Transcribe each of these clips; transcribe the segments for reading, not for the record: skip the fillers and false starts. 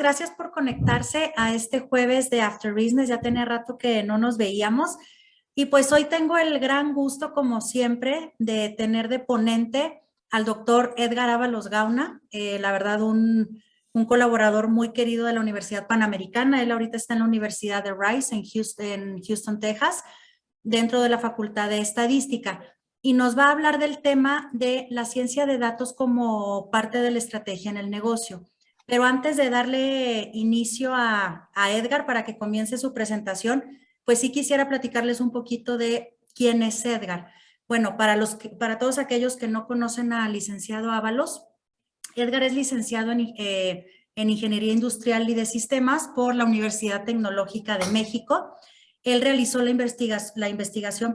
Gracias por conectarse a este jueves de After Business. Ya tenía rato que no nos veíamos. Y pues hoy tengo el gran gusto, como siempre, de tener de ponente al doctor Edgar Ábalos Gauna. La verdad, un colaborador muy querido de la Universidad Panamericana. Él ahorita está en la Universidad de Rice en Houston, Texas, dentro de la Facultad de Estadística. Y nos va a hablar del tema de la ciencia de datos como parte de la estrategia en el negocio. Pero antes de darle inicio a Edgar para que comience su presentación, pues sí quisiera platicarles un poquito de quién es Edgar. Bueno, para todos aquellos que no conocen al licenciado Ábalos, Edgar es licenciado en Ingeniería Industrial y de Sistemas por la Universidad Tecnológica de México. Él realizó la investigación,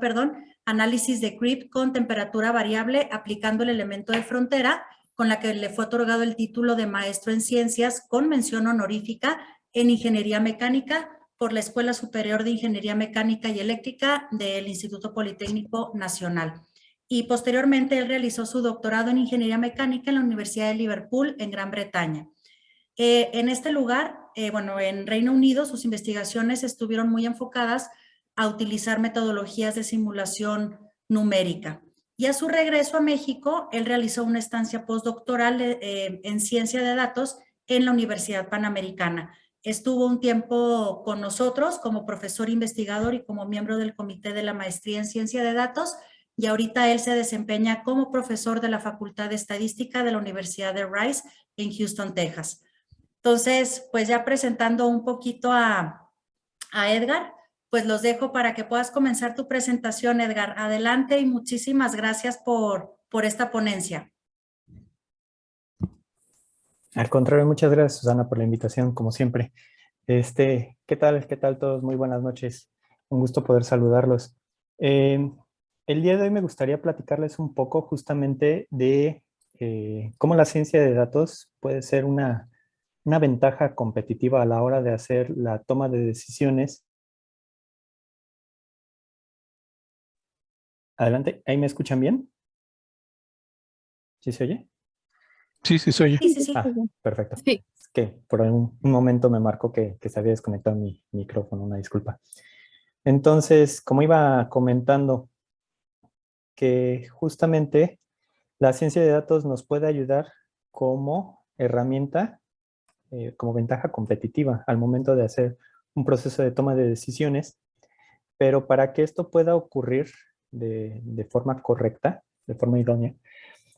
análisis de creep con temperatura variable aplicando el elemento de frontera, con la que le fue otorgado el título de maestro en ciencias con mención honorífica en Ingeniería Mecánica por la Escuela Superior de Ingeniería Mecánica y Eléctrica del Instituto Politécnico Nacional. Y posteriormente él realizó su doctorado en Ingeniería Mecánica en la Universidad de Liverpool, en Gran Bretaña. En este lugar, en Reino Unido, sus investigaciones estuvieron muy enfocadas a utilizar metodologías de simulación numérica. Y a su regreso a México, él realizó una estancia postdoctoral en ciencia de datos en la Universidad Panamericana. Estuvo un tiempo con nosotros como profesor investigador y como miembro del comité de la maestría en ciencia de datos, y ahorita él se desempeña como profesor de la Facultad de Estadística de la Universidad de Rice en Houston, Texas. Entonces, pues ya presentando un poquito a Edgar, pues los dejo para que puedas comenzar tu presentación, Edgar. Adelante y muchísimas gracias por esta ponencia. Al contrario, muchas gracias, Susana, por la invitación, como siempre. ¿Qué tal? ¿Qué tal todos? Muy buenas noches. Un gusto poder saludarlos. El día de hoy me gustaría platicarles un poco justamente de cómo la ciencia de datos puede ser una ventaja competitiva a la hora de hacer la toma de decisiones. Adelante, ¿ahí me escuchan bien? ¿Sí se oye? Sí, sí, soy yo. Sí. Ah, perfecto. Sí. Es que por un momento me marcó que se había desconectado mi micrófono, una disculpa. Entonces, como iba comentando, que justamente la ciencia de datos nos puede ayudar como herramienta, como ventaja competitiva al momento de hacer un proceso de toma de decisiones, pero para que esto pueda ocurrir de forma correcta, de forma idónea,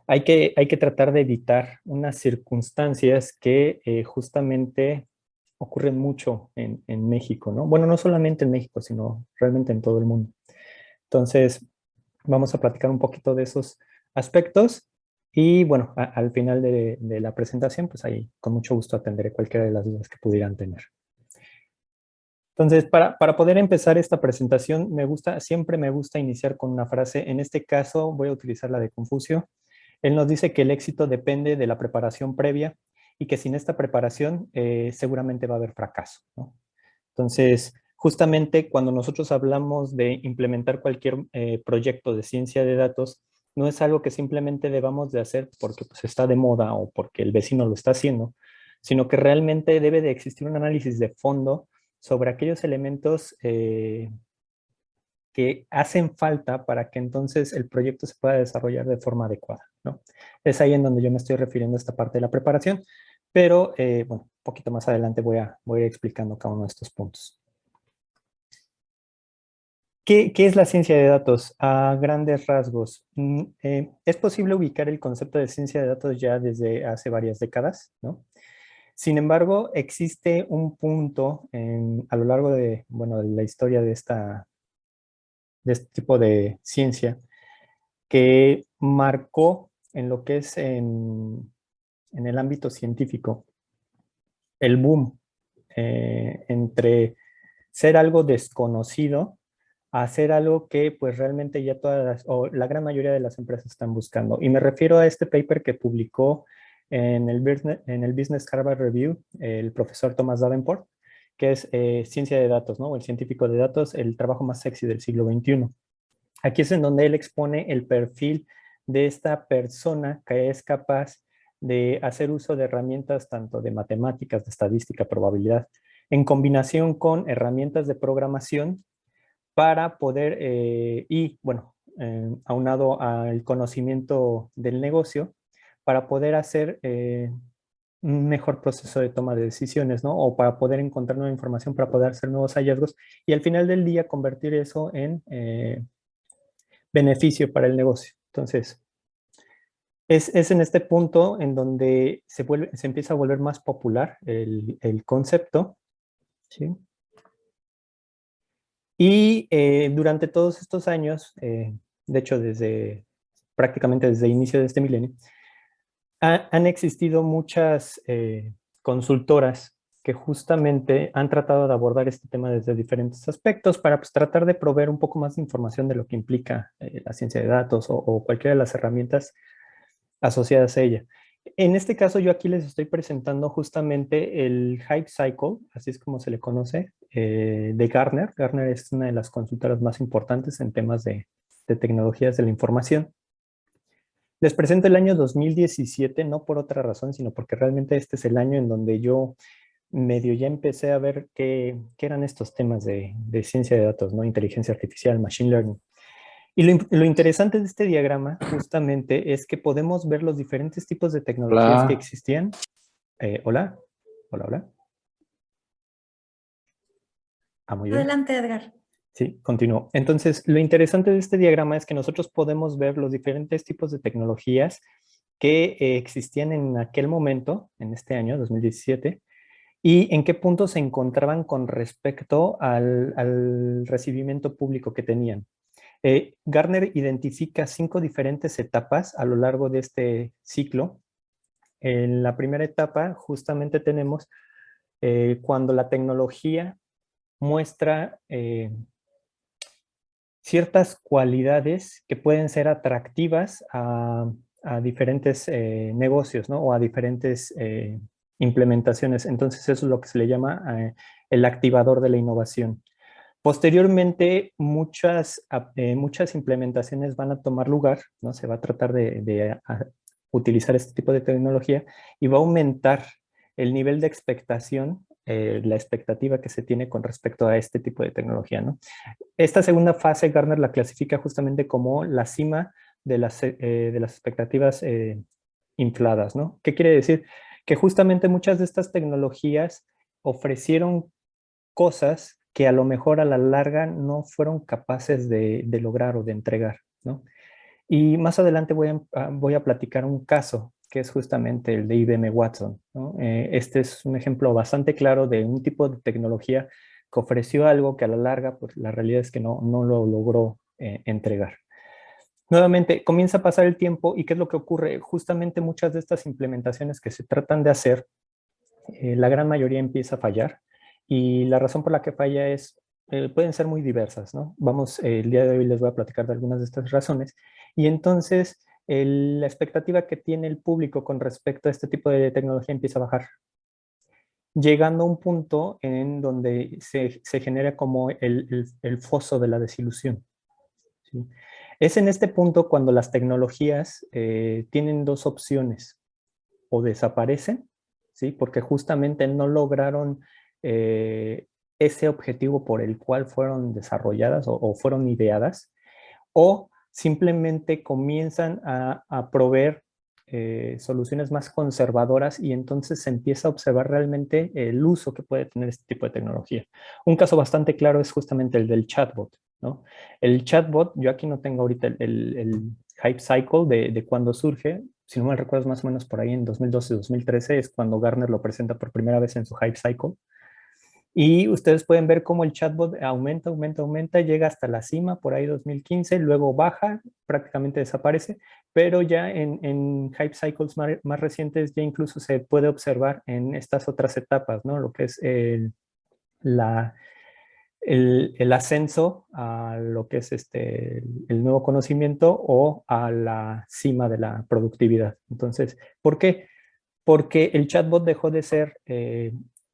hay que tratar de evitar unas circunstancias que justamente ocurren mucho en México, ¿no? Bueno, no solamente en México, sino realmente en todo el mundo. Entonces, vamos a platicar un poquito de esos aspectos y bueno, al final de la presentación, pues ahí con mucho gusto atenderé cualquiera de las dudas que pudieran tener. Entonces, para poder empezar esta presentación, siempre me gusta iniciar con una frase. En este caso voy a utilizar la de Confucio. Él nos dice que el éxito depende de la preparación previa y que sin esta preparación seguramente va a haber fracaso, ¿no? Entonces, justamente cuando nosotros hablamos de implementar cualquier proyecto de ciencia de datos, no es algo que simplemente debamos de hacer porque pues, está de moda o porque el vecino lo está haciendo, sino que realmente debe de existir un análisis de fondo sobre aquellos elementos que hacen falta para que entonces el proyecto se pueda desarrollar de forma adecuada, ¿no? Es ahí en donde yo me estoy refiriendo a esta parte de la preparación, pero bueno, un poquito más adelante voy a ir explicando cada uno de estos puntos. ¿Qué es la ciencia de datos? A grandes rasgos, es posible ubicar el concepto de ciencia de datos ya desde hace varias décadas, ¿no? Sin embargo, existe un punto a lo largo de, bueno, de la historia de este tipo de ciencia que marcó en lo que es en el ámbito científico el boom entre ser algo desconocido a hacer algo que pues realmente ya o la gran mayoría de las empresas están buscando. Y me refiero a este paper que publicó en el Business Harvard Review el profesor Thomas Davenport, que es ciencia de datos, ¿no? O el científico de datos, el trabajo más sexy del siglo XXI. Aquí es en donde él expone el perfil de esta persona que es capaz de hacer uso de herramientas tanto de matemáticas, de estadística, probabilidad, en combinación con herramientas de programación para poder, aunado al conocimiento del negocio, para poder hacer un mejor proceso de toma de decisiones, ¿no? O para poder encontrar nueva información, para poder hacer nuevos hallazgos y al final del día convertir eso en beneficio para el negocio. Entonces, es en este punto en donde se empieza a volver más popular el concepto, ¿sí? Y durante todos estos años, de hecho prácticamente desde el inicio de este milenio, han existido muchas consultoras que justamente han tratado de abordar este tema desde diferentes aspectos para pues, tratar de proveer un poco más de información de lo que implica la ciencia de datos o cualquiera de las herramientas asociadas a ella. En este caso, yo aquí les estoy presentando justamente el Hype Cycle, así es como se le conoce, de Gartner. Gartner es una de las consultoras más importantes en temas de tecnologías de la información. Les presento el año 2017, no por otra razón, sino porque realmente este es el año en donde yo medio ya empecé a ver qué eran estos temas de ciencia de datos, ¿no? Inteligencia artificial, machine learning. Y lo interesante de este diagrama justamente es que podemos ver los diferentes tipos de tecnologías que Hola. existían. Hola, hola, hola. Muy bien. Adelante, Edgar. Sí, continúo. Entonces, lo interesante de este diagrama es que nosotros podemos ver los diferentes tipos de tecnologías que existían en aquel momento, en este año, 2017, y en qué punto se encontraban con respecto al recibimiento público que tenían. Gartner identifica 5 diferentes etapas a lo largo de este ciclo. En la primera etapa justamente tenemos cuando la tecnología muestra ciertas cualidades que pueden ser atractivas a diferentes negocios, ¿no? O a diferentes implementaciones. Entonces eso es lo que se le llama el activador de la innovación. Posteriormente, muchas implementaciones van a tomar lugar, ¿no? Se va a tratar de utilizar este tipo de tecnología y va a aumentar el nivel de expectación, la expectativa que se tiene con respecto a este tipo de tecnología, ¿no? Esta segunda fase, Gartner la clasifica justamente como la cima de las expectativas infladas, ¿no? ¿Qué quiere decir? Que justamente muchas de estas tecnologías ofrecieron cosas que a lo mejor a la larga no fueron capaces de lograr o de entregar, ¿no? Y más adelante voy a platicar un caso que es justamente el de IBM Watson, ¿no? Este es un ejemplo bastante claro de un tipo de tecnología que ofreció algo que a la larga, pues la realidad es que no lo logró entregar. Nuevamente, comienza a pasar el tiempo y ¿qué es lo que ocurre? Justamente muchas de estas implementaciones que se tratan de hacer, la gran mayoría empieza a fallar y la razón por la que falla pueden ser muy diversas, ¿no? El día de hoy les voy a platicar de algunas de estas razones y entonces la expectativa que tiene el público con respecto a este tipo de tecnología empieza a bajar, llegando a un punto en donde se genera como el foso de la desilusión, ¿sí? Es en este punto cuando las tecnologías tienen dos opciones, o desaparecen, ¿sí? Porque justamente no lograron ese objetivo por el cual fueron desarrolladas o fueron ideadas, o simplemente comienzan a proveer soluciones más conservadoras y entonces se empieza a observar realmente el uso que puede tener este tipo de tecnología. Un caso bastante claro es justamente el del chatbot, ¿no? El chatbot, yo aquí no tengo ahorita el hype cycle de cuando surge, si no me recuerdo más o menos por ahí en 2012-2013 es cuando Gartner lo presenta por primera vez en su hype cycle. Y ustedes pueden ver cómo el chatbot aumenta, aumenta, aumenta, llega hasta la cima por ahí 2015, luego baja, prácticamente desaparece, pero ya en hype cycles más recientes ya incluso se puede observar en estas otras etapas, ¿no? Lo que es el ascenso a lo que es el nuevo conocimiento o a la cima de la productividad. Entonces, ¿por qué? Porque el chatbot dejó de ser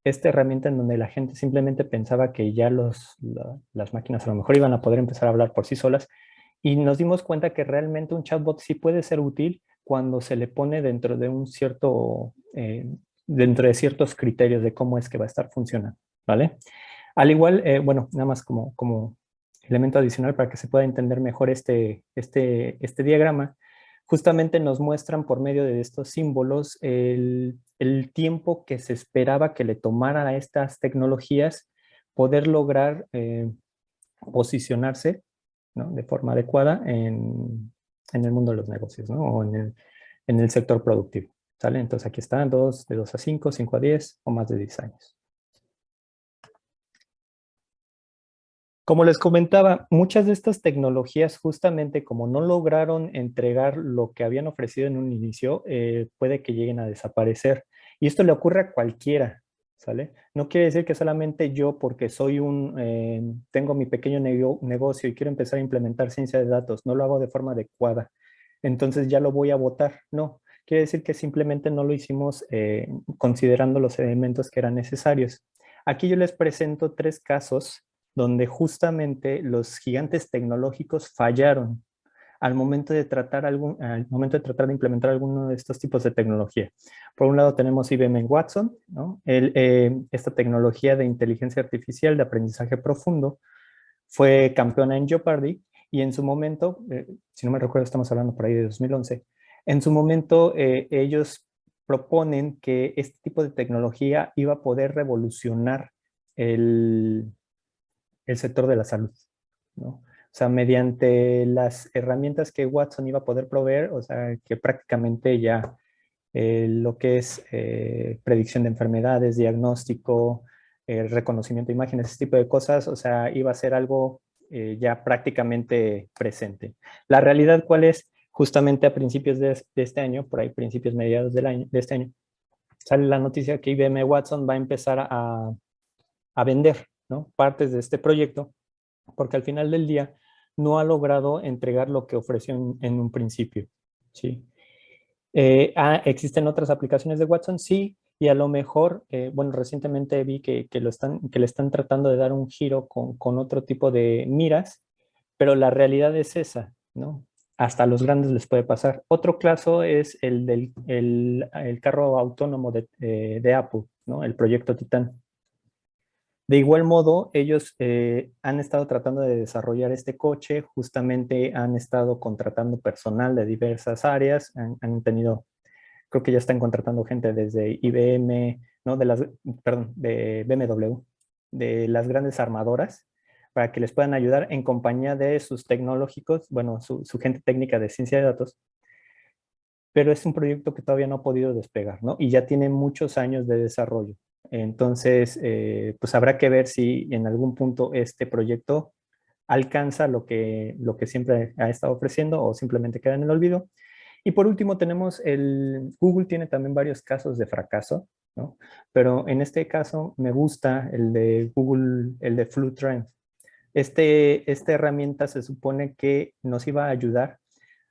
esta herramienta en donde la gente simplemente pensaba que ya las máquinas a lo mejor iban a poder empezar a hablar por sí solas y nos dimos cuenta que realmente un chatbot sí puede ser útil, cuando se le pone dentro de un cierto, dentro de ciertos criterios de cómo es que va a estar funcionando, ¿vale? Al igual, bueno, nada más como elemento adicional para que se pueda entender mejor este diagrama, justamente nos muestran por medio de estos símbolos el tiempo que se esperaba que le tomara a estas tecnologías poder lograr posicionarse, ¿no?, de forma adecuada en el mundo de los negocios, ¿no?, o en el sector productivo, ¿sale? Entonces aquí están de 2 a 5, 5 a 10 o más de 10 años. Como les comentaba, muchas de estas tecnologías, justamente como no lograron entregar lo que habían ofrecido en un inicio, puede que lleguen a desaparecer. Y esto le ocurre a cualquiera, ¿sale? No quiere decir que solamente yo, porque tengo mi pequeño negocio y quiero empezar a implementar ciencia de datos, no lo hago de forma adecuada, entonces ya lo voy a votar. No, quiere decir que simplemente no lo hicimos considerando los elementos que eran necesarios. Aquí yo les presento 3 casos donde justamente los gigantes tecnológicos fallaron al momento de tratar de implementar alguno de estos tipos de tecnología. Por un lado tenemos IBM en Watson, ¿no? Esta tecnología de inteligencia artificial de aprendizaje profundo fue campeona en Jeopardy y en su momento, si no me recuerdo, estamos hablando por ahí de 2011, en su momento ellos proponen que este tipo de tecnología iba a poder revolucionar el sector de la salud, ¿no? O sea, mediante las herramientas que Watson iba a poder proveer, o sea, que prácticamente ya lo que es predicción de enfermedades, diagnóstico, reconocimiento de imágenes, ese tipo de cosas, o sea, iba a ser algo ya prácticamente presente. La realidad, ¿cuál es? Justamente a principios de este año, por ahí principios mediados de este año, sale la noticia que IBM Watson va a empezar a vender, ¿no?, partes de este proyecto, porque al final del día no ha logrado entregar lo que ofreció en un principio, ¿sí? ¿Existen otras aplicaciones de Watson? Sí, y a lo mejor, bueno, recientemente vi que le están tratando de dar un giro con otro tipo de miras, pero la realidad es esa, ¿no? Hasta a los grandes les puede pasar. Otro caso es el carro autónomo de Apple, ¿no? El proyecto Titan. De igual modo, ellos han estado tratando de desarrollar este coche, justamente han estado contratando personal de diversas áreas, han tenido, creo que ya están contratando gente desde IBM, ¿no? Perdón, de BMW, de las grandes armadoras, para que les puedan ayudar en compañía de sus tecnológicos, bueno, su gente técnica de ciencia de datos, pero es un proyecto que todavía no ha podido despegar, ¿no? Y ya tiene muchos años de desarrollo. Entonces, pues habrá que ver si en algún punto este proyecto alcanza lo que siempre ha estado ofreciendo o simplemente queda en el olvido. Y por último tenemos Google tiene también varios casos de fracaso, ¿no? Pero en este caso me gusta el de Google, el de FluTrend. Esta herramienta se supone que nos iba a ayudar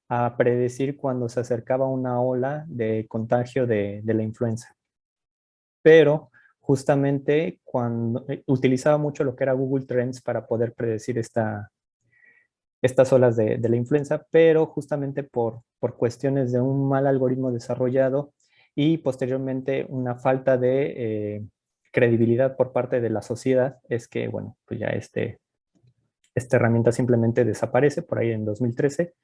a predecir cuando se acercaba una ola de contagio de la influenza. Pero justamente cuando utilizaba mucho lo que era Google Trends para poder predecir estas olas de la influenza, pero justamente por cuestiones de un mal algoritmo desarrollado y posteriormente una falta de credibilidad por parte de la sociedad, es que, bueno, pues ya esta herramienta simplemente desaparece por ahí en 2013.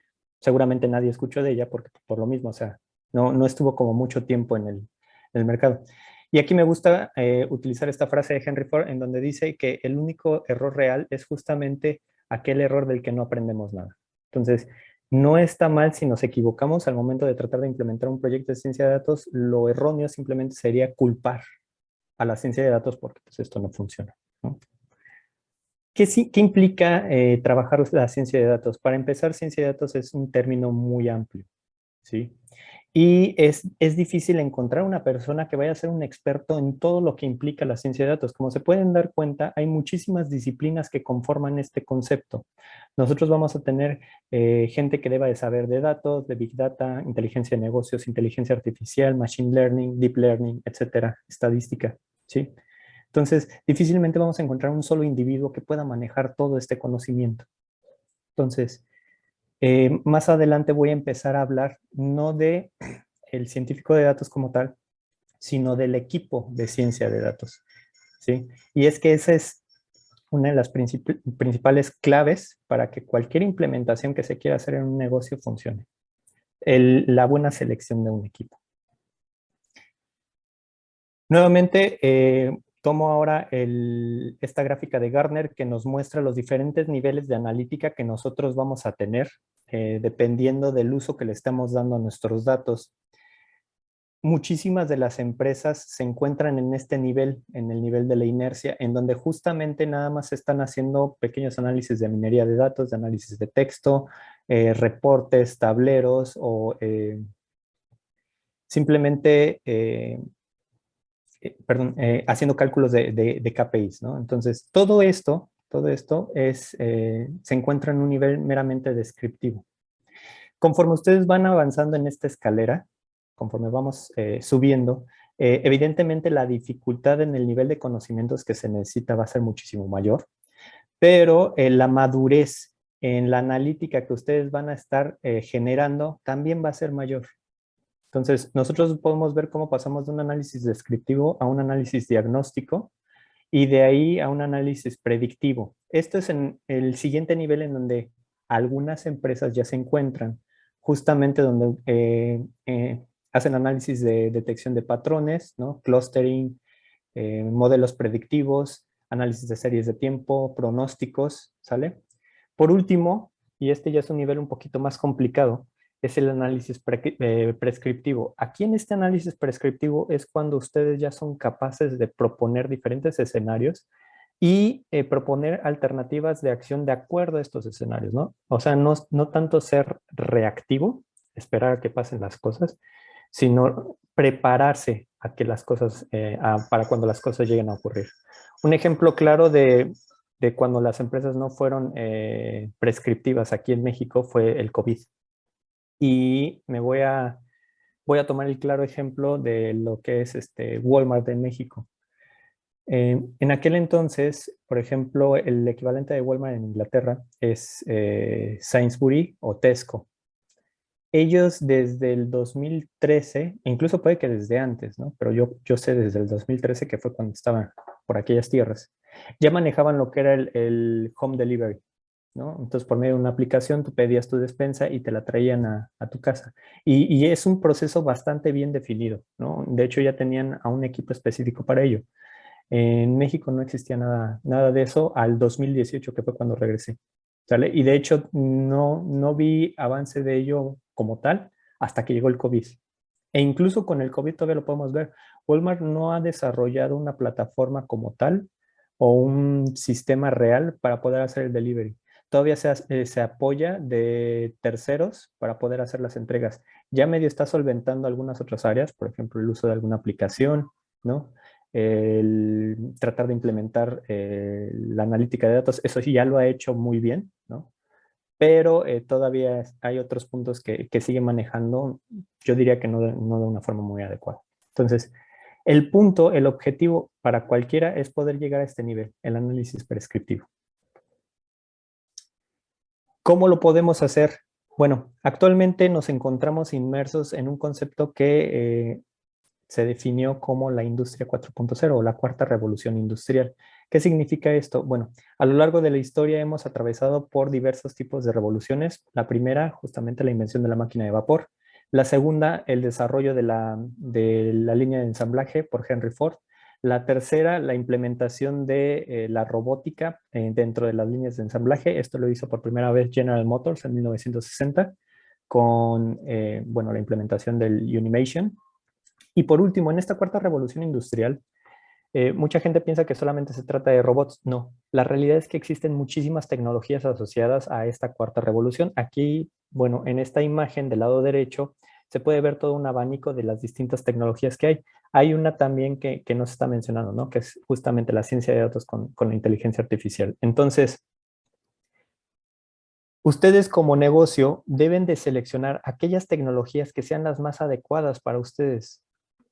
Seguramente nadie escuchó de ella porque por lo mismo, o sea, no estuvo como mucho tiempo en el mercado. Y aquí me gusta utilizar esta frase de Henry Ford en donde dice que el único error real es justamente aquel error del que no aprendemos nada. Entonces, no está mal si nos equivocamos al momento de tratar de implementar un proyecto de ciencia de datos. Lo erróneo simplemente sería culpar a la ciencia de datos porque pues, esto no funciona, ¿no? ¿Qué implica trabajar la ciencia de datos? Para empezar, ciencia de datos es un término muy amplio, ¿sí? Y es difícil encontrar una persona que vaya a ser un experto en todo lo que implica la ciencia de datos. Como se pueden dar cuenta, hay muchísimas disciplinas que conforman este concepto. Nosotros vamos a tener gente que deba de saber de datos, de Big Data, inteligencia de negocios, inteligencia artificial, Machine Learning, Deep Learning, etcétera, estadística, ¿sí? Entonces, difícilmente vamos a encontrar un solo individuo que pueda manejar todo este conocimiento. Entonces, Más adelante voy a empezar a hablar no de el científico de datos como tal, sino del equipo de ciencia de datos, ¿sí? Y es que esa es una de las principales claves para que cualquier implementación que se quiera hacer en un negocio funcione. La buena selección de un equipo. Nuevamente, tomo ahora esta gráfica de Gartner que nos muestra los diferentes niveles de analítica que nosotros vamos a tener dependiendo del uso que le estamos dando a nuestros datos. Muchísimas de las empresas se encuentran en este nivel, en el nivel de la inercia, en donde justamente nada más están haciendo pequeños análisis de minería de datos, de análisis de texto, reportes, tableros o simplemente haciendo cálculos de KPIs, ¿no? Entonces, todo esto se encuentra en un nivel meramente descriptivo. Conforme ustedes van avanzando en esta escalera, conforme vamos subiendo, evidentemente la dificultad en el nivel de conocimientos que se necesita va a ser muchísimo mayor, pero la madurez en la analítica que ustedes van a estar generando también va a ser mayor. Entonces, nosotros podemos ver cómo pasamos de un análisis descriptivo a un análisis diagnóstico y de ahí a un análisis predictivo. Esto es en el siguiente nivel en donde algunas empresas ya se encuentran, justamente donde hacen análisis de detección de patrones, ¿no? Clustering, modelos predictivos, análisis de series de tiempo, pronósticos, ¿sale? Por último, y este ya es un nivel un poquito más complicado, es el análisis prescriptivo. Aquí en este análisis prescriptivo es cuando ustedes ya son capaces de proponer diferentes escenarios y proponer alternativas de acción de acuerdo a estos escenarios, ¿no? O sea, no tanto ser reactivo, esperar a que pasen las cosas, sino prepararse a que las cosas, para cuando las cosas lleguen a ocurrir. Un ejemplo claro de cuando las empresas no fueron prescriptivas aquí en México fue el COVID. Y voy a tomar el claro ejemplo de lo que es Walmart en México. En aquel entonces, por ejemplo, el equivalente de Walmart en Inglaterra es Sainsbury o Tesco. Ellos desde el 2013, incluso puede que desde antes, ¿no? Pero yo sé desde el 2013, que fue cuando estaban por aquellas tierras, ya manejaban lo que era el home delivery, ¿no? Entonces, por medio de una aplicación, tú pedías tu despensa y te la traían a tu casa. Y es un proceso bastante bien definido, ¿no? De hecho, ya tenían a un equipo específico para ello. En México no existía nada de eso al 2018, que fue cuando regresé. ¿Sale? Y de hecho no vi avance de ello como tal hasta que llegó el COVID. E incluso con el COVID todavía lo podemos ver. Walmart no ha desarrollado una plataforma como tal o un sistema real para poder hacer el delivery. Todavía se apoya de terceros para poder hacer las entregas. Ya medio está solventando algunas otras áreas, por ejemplo, el uso de alguna aplicación, ¿no? El tratar de implementar la analítica de datos, eso sí ya lo ha hecho muy bien, ¿no? Pero todavía hay otros puntos que sigue manejando, yo diría que no de una forma muy adecuada. Entonces, el objetivo para cualquiera es poder llegar a este nivel, el análisis prescriptivo. ¿Cómo lo podemos hacer? Bueno, actualmente nos encontramos inmersos en un concepto que se definió como la industria 4.0 o la cuarta revolución industrial. ¿Qué significa esto? Bueno, a lo largo de la historia hemos atravesado por diversos tipos de revoluciones. La primera, justamente la invención de la máquina de vapor. La segunda, el desarrollo de la línea de ensamblaje por Henry Ford. La tercera, la implementación de la robótica dentro de las líneas de ensamblaje. Esto lo hizo por primera vez General Motors en 1960 con bueno, la implementación del Unimation. Y por último, en esta cuarta revolución industrial, mucha gente piensa que solamente se trata de robots. No, la realidad es que existen muchísimas tecnologías asociadas a esta cuarta revolución. Aquí, bueno, en esta imagen del lado derecho se puede ver todo un abanico de las distintas tecnologías que hay. Hay una también que no se está mencionando, ¿no? Que es justamente la ciencia de datos con la inteligencia artificial. Entonces, ustedes como negocio deben de seleccionar aquellas tecnologías que sean las más adecuadas para ustedes.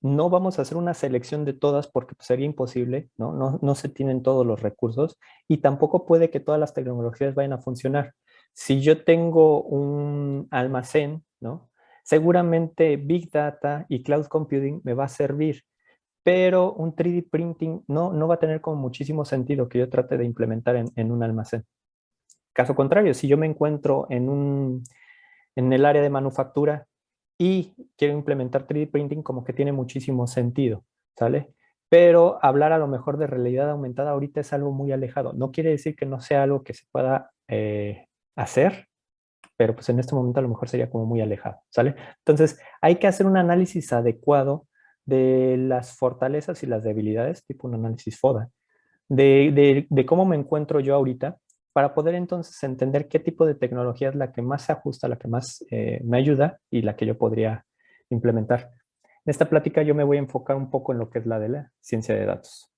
No vamos a hacer una selección de todas porque pues, sería imposible, ¿no? No se tienen todos los recursos y tampoco puede que todas las tecnologías vayan a funcionar. Si yo tengo un almacén, ¿no? Seguramente Big Data y Cloud Computing me va a servir, pero un 3D printing no va a tener como muchísimo sentido que yo trate de implementar en un almacén. Caso contrario, si yo me encuentro en el área de manufactura y quiero implementar 3D printing, como que tiene muchísimo sentido, ¿sale? Pero hablar a lo mejor de realidad aumentada ahorita es algo muy alejado. No quiere decir que no sea algo que se pueda hacer, pero pues en este momento a lo mejor sería como muy alejado, ¿sale? Entonces hay que hacer un análisis adecuado de las fortalezas y las debilidades, tipo un análisis FODA, de cómo me encuentro yo ahorita, para poder entonces entender qué tipo de tecnología es la que más se ajusta, la que más me ayuda y la que yo podría implementar. En esta plática yo me voy a enfocar un poco en lo que es la de la ciencia de datos.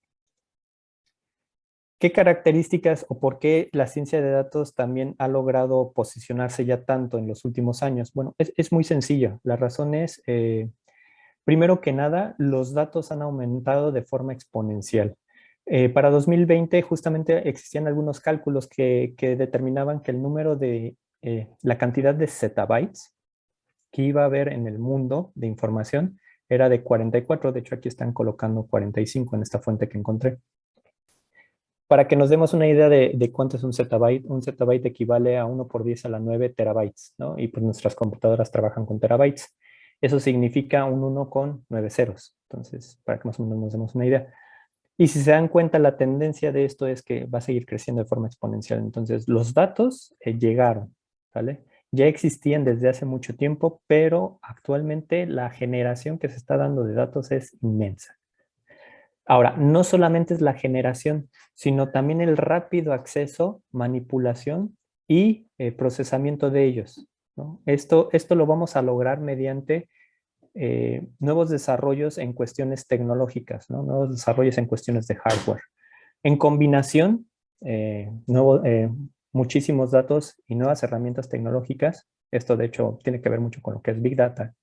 ¿Qué características o por qué la ciencia de datos también ha logrado posicionarse ya tanto en los últimos años? Bueno, es muy sencillo. La razón es, primero que nada, los datos han aumentado de forma exponencial. Para 2020 justamente existían algunos cálculos que determinaban que el número de la cantidad de zettabytes que iba a haber en el mundo de información era de 44. De hecho, aquí están colocando 45 en esta fuente que encontré. Para que nos demos una idea de cuánto es un zettabyte equivale a 1 por 10 a la 9 terabytes, ¿no? Y pues nuestras computadoras trabajan con terabytes. Eso significa un 1 con 9 ceros. Entonces, para que más o menos nos demos una idea. Y si se dan cuenta, la tendencia de esto es que va a seguir creciendo de forma exponencial. Entonces, los datos llegaron, ¿vale? Ya existían desde hace mucho tiempo, pero actualmente la generación que se está dando de datos es inmensa. Ahora, no solamente es la generación, sino también el rápido acceso, manipulación y procesamiento de ellos, ¿no? Esto lo vamos a lograr mediante nuevos desarrollos en cuestiones tecnológicas, ¿no? Nuevos desarrollos en cuestiones de hardware. En combinación, muchísimos datos y nuevas herramientas tecnológicas. Esto, de hecho, tiene que ver mucho con lo que es Big Data.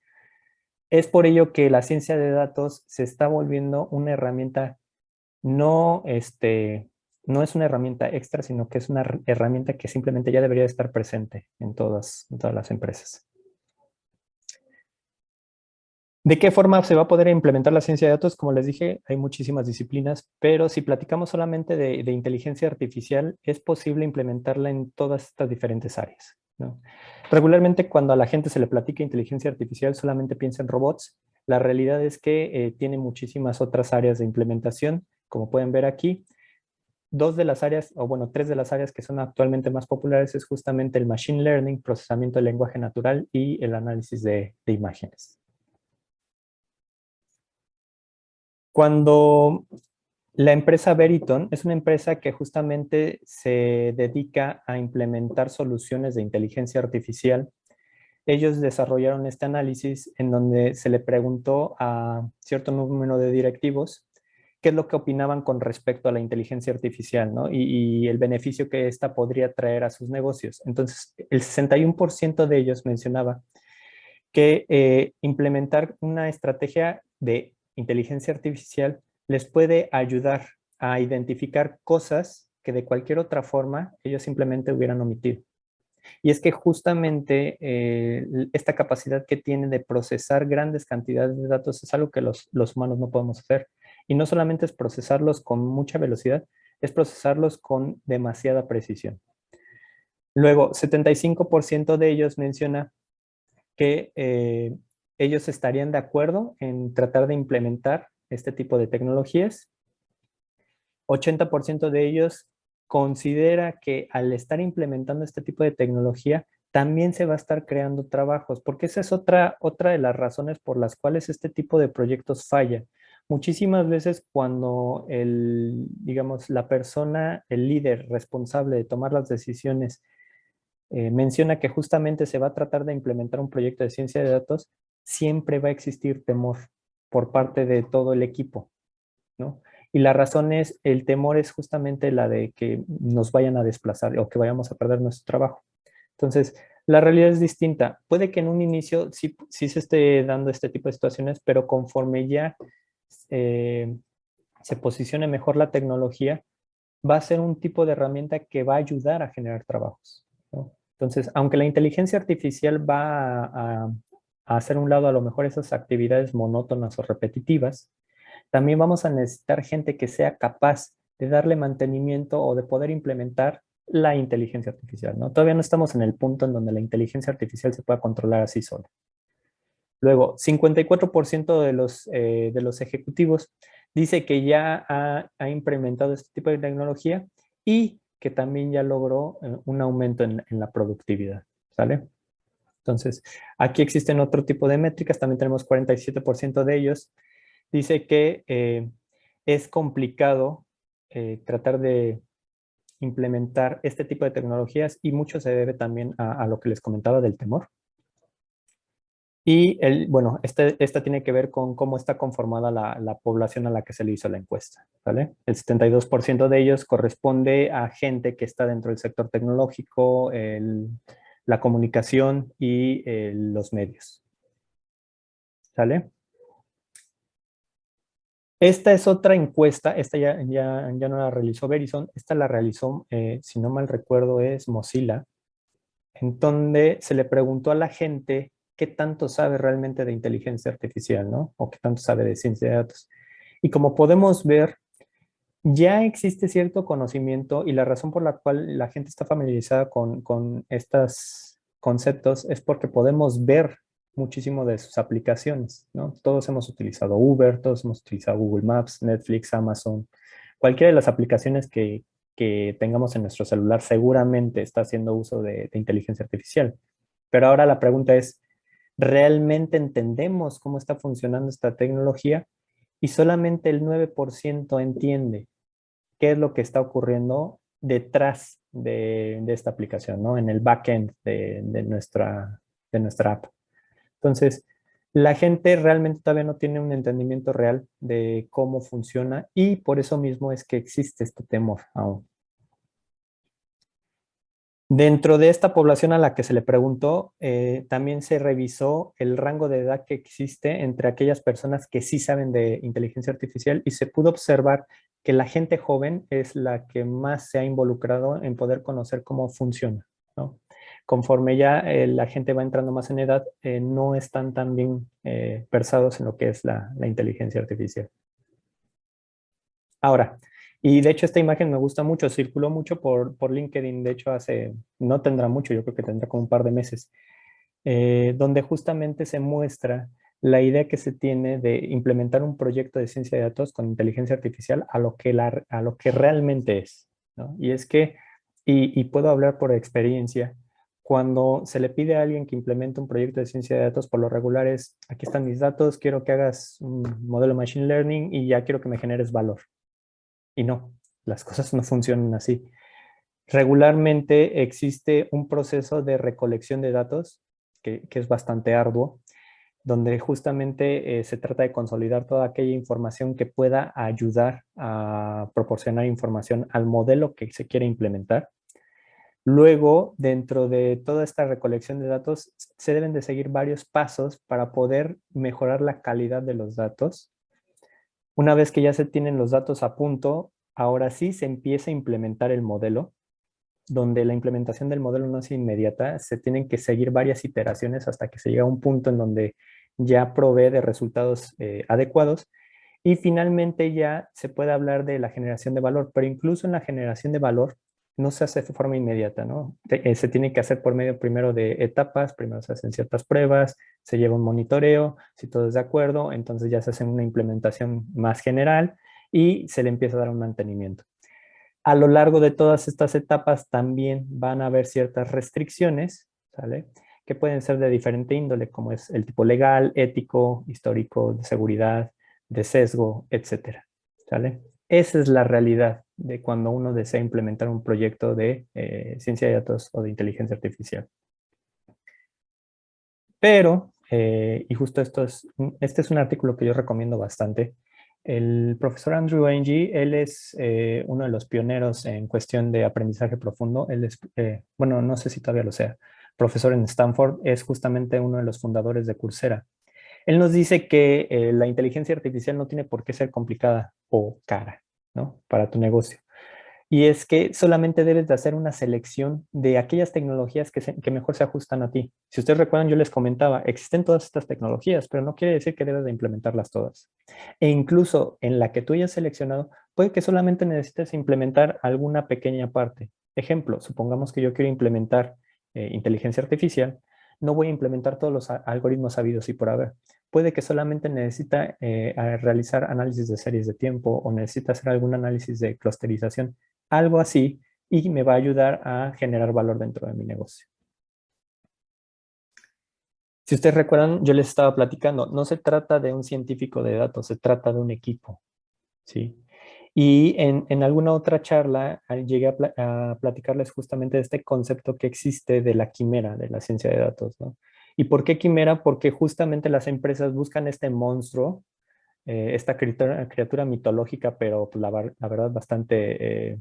Es por ello que la ciencia de datos se está volviendo una herramienta no, no es una herramienta extra, sino que es una herramienta que simplemente ya debería estar presente en todas las empresas. ¿De qué forma se va a poder implementar la ciencia de datos? Como les dije, hay muchísimas disciplinas, pero si platicamos solamente de inteligencia artificial, es posible implementarla en todas estas diferentes áreas, ¿no? Regularmente, cuando a la gente se le platica inteligencia artificial, solamente piensa en robots. La realidad es que tiene muchísimas otras áreas de implementación, como pueden ver aquí. Dos de las áreas, o bueno, tres de las áreas que son actualmente más populares es justamente el machine learning, procesamiento del lenguaje natural y el análisis de imágenes. Cuando la empresa Veritone es una empresa que justamente se dedica a implementar soluciones de inteligencia artificial, ellos desarrollaron este análisis en donde se le preguntó a cierto número de directivos qué es lo que opinaban con respecto a la inteligencia artificial, ¿no? Y el beneficio que ésta podría traer a sus negocios. Entonces, el 61% de ellos mencionaba que implementar una estrategia de inteligencia artificial les puede ayudar a identificar cosas que de cualquier otra forma ellos simplemente hubieran omitido. Y es que justamente esta capacidad que tienen de procesar grandes cantidades de datos es algo que los humanos no podemos hacer. Y no solamente es procesarlos con mucha velocidad, es procesarlos con demasiada precisión. Luego, 75% de ellos menciona que ellos estarían de acuerdo en tratar de implementar este tipo de tecnologías. 80% de ellos considera que al estar implementando este tipo de tecnología, también se va a estar creando trabajos, porque esa es otra de las razones por las cuales este tipo de proyectos falla. Muchísimas veces cuando digamos, la persona, el líder responsable de tomar las decisiones, menciona que justamente se va a tratar de implementar un proyecto de ciencia de datos, siempre va a existir temor por parte de todo el equipo, ¿no? Y la razón es, el temor es justamente la de que nos vayan a desplazar o que vayamos a perder nuestro trabajo. Entonces, la realidad es distinta. Puede que en un inicio sí se esté dando este tipo de situaciones, pero conforme ya se posicione mejor la tecnología, va a ser un tipo de herramienta que va a ayudar a generar trabajos, ¿no? Entonces, aunque la inteligencia artificial va a hacer a un lado a lo mejor esas actividades monótonas o repetitivas, también vamos a necesitar gente que sea capaz de darle mantenimiento o de poder implementar la inteligencia artificial, ¿no? Todavía no estamos en el punto en donde la inteligencia artificial se pueda controlar así sola. Luego, 54% de los ejecutivos dice que ya ha implementado este tipo de tecnología y que también ya logró un aumento en la productividad, ¿sale? Entonces, aquí existen otro tipo de métricas, también tenemos 47% de ellos. Dice que es complicado tratar de implementar este tipo de tecnologías y mucho se debe también a lo que les comentaba del temor. Y bueno, esta tiene que ver con cómo está conformada la población a la que se le hizo la encuesta, ¿vale? El 72% de ellos corresponde a gente que está dentro del sector tecnológico, la comunicación y los medios, ¿sale? Esta es otra encuesta, esta ya no la realizó Verizon, esta la realizó, si no mal recuerdo, es Mozilla, en donde se le preguntó a la gente qué tanto sabe realmente de inteligencia artificial, ¿no? O qué tanto sabe de ciencia de datos. Y como podemos ver, ya existe cierto conocimiento y la razón por la cual la gente está familiarizada con estos conceptos es porque podemos ver muchísimo de sus aplicaciones, ¿no? Todos hemos utilizado Uber, todos hemos utilizado Google Maps, Netflix, Amazon, cualquiera de las aplicaciones que tengamos en nuestro celular seguramente está haciendo uso de inteligencia artificial. Pero ahora la pregunta es, ¿realmente entendemos cómo está funcionando esta tecnología? Y solamente el 9% entiende qué es lo que está ocurriendo detrás de esta aplicación, ¿no? En el backend de nuestra app. Entonces, la gente realmente todavía no tiene un entendimiento real de cómo funciona y por eso mismo es que existe este temor aún. Dentro de esta población a la que se le preguntó, también se revisó el rango de edad que existe entre aquellas personas que sí saben de inteligencia artificial y se pudo observar que la gente joven es la que más se ha involucrado en poder conocer cómo funciona, ¿no? Conforme ya la gente va entrando más en edad, no están tan bien versados en lo que es la inteligencia artificial. Ahora, y de hecho esta imagen me gusta mucho, circuló mucho por LinkedIn, de hecho no tendrá mucho, yo creo que tendrá como un par de meses, donde justamente se muestra la idea que se tiene de implementar un proyecto de ciencia de datos con inteligencia artificial a lo que realmente es, ¿no? Y es que, y puedo hablar por experiencia, cuando se le pide a alguien que implemente un proyecto de ciencia de datos, por lo regular es, aquí están mis datos, quiero que hagas un modelo de machine learning y ya quiero que me generes valor. Y no, las cosas no funcionan así. Regularmente existe un proceso de recolección de datos que es bastante arduo, donde justamente se trata de consolidar toda aquella información que pueda ayudar a proporcionar información al modelo que se quiere implementar. Luego, dentro de toda esta recolección de datos, se deben de seguir varios pasos para poder mejorar la calidad de los datos. Una vez que ya se tienen los datos a punto, ahora sí se empieza a implementar el modelo, donde la implementación del modelo no es inmediata, se tienen que seguir varias iteraciones hasta que se llega a un punto en donde ya provee de resultados adecuados y finalmente ya se puede hablar de la generación de valor, pero incluso en la generación de valor no se hace de forma inmediata, ¿no? Se tiene que hacer por medio primero de etapas, primero se hacen ciertas pruebas, se lleva un monitoreo, si todo es de acuerdo, entonces ya se hace una implementación más general y se le empieza a dar un mantenimiento. A lo largo de todas estas etapas también van a haber ciertas restricciones, ¿sale? Que pueden ser de diferente índole, como es el tipo legal, ético, histórico, de seguridad, de sesgo, etcétera, ¿sale? Esa es la realidad de cuando uno desea implementar un proyecto de ciencia de datos o de inteligencia artificial. Pero, y justo este es un artículo que yo recomiendo bastante. El profesor Andrew Ng, él es uno de los pioneros en cuestión de aprendizaje profundo. Él es, bueno, no sé si todavía lo sea, profesor en Stanford, es justamente uno de los fundadores de Coursera. Él nos dice que la inteligencia artificial no tiene por qué ser complicada o cara, ¿no? Para tu negocio. Y es que solamente debes de hacer una selección de aquellas tecnologías que mejor se ajustan a ti. Si ustedes recuerdan, yo les comentaba, existen todas estas tecnologías, pero no quiere decir que debes de implementarlas todas. E incluso en la que tú hayas seleccionado, puede que solamente necesites implementar alguna pequeña parte. Ejemplo, supongamos que yo quiero implementar inteligencia artificial, no voy a implementar todos los algoritmos habidos y por haber. Puede que solamente necesita realizar análisis de series de tiempo o necesita hacer algún análisis de clusterización, algo así, y me va a ayudar a generar valor dentro de mi negocio. Si ustedes recuerdan, yo les estaba platicando, no se trata de un científico de datos, se trata de un equipo, ¿sí? Y en alguna otra charla llegué a platicarles justamente de este concepto que existe de la quimera, de la ciencia de datos, ¿no? ¿Y por qué quimera? Porque justamente las empresas buscan este monstruo, esta criatura mitológica, pero pues, la verdad bastante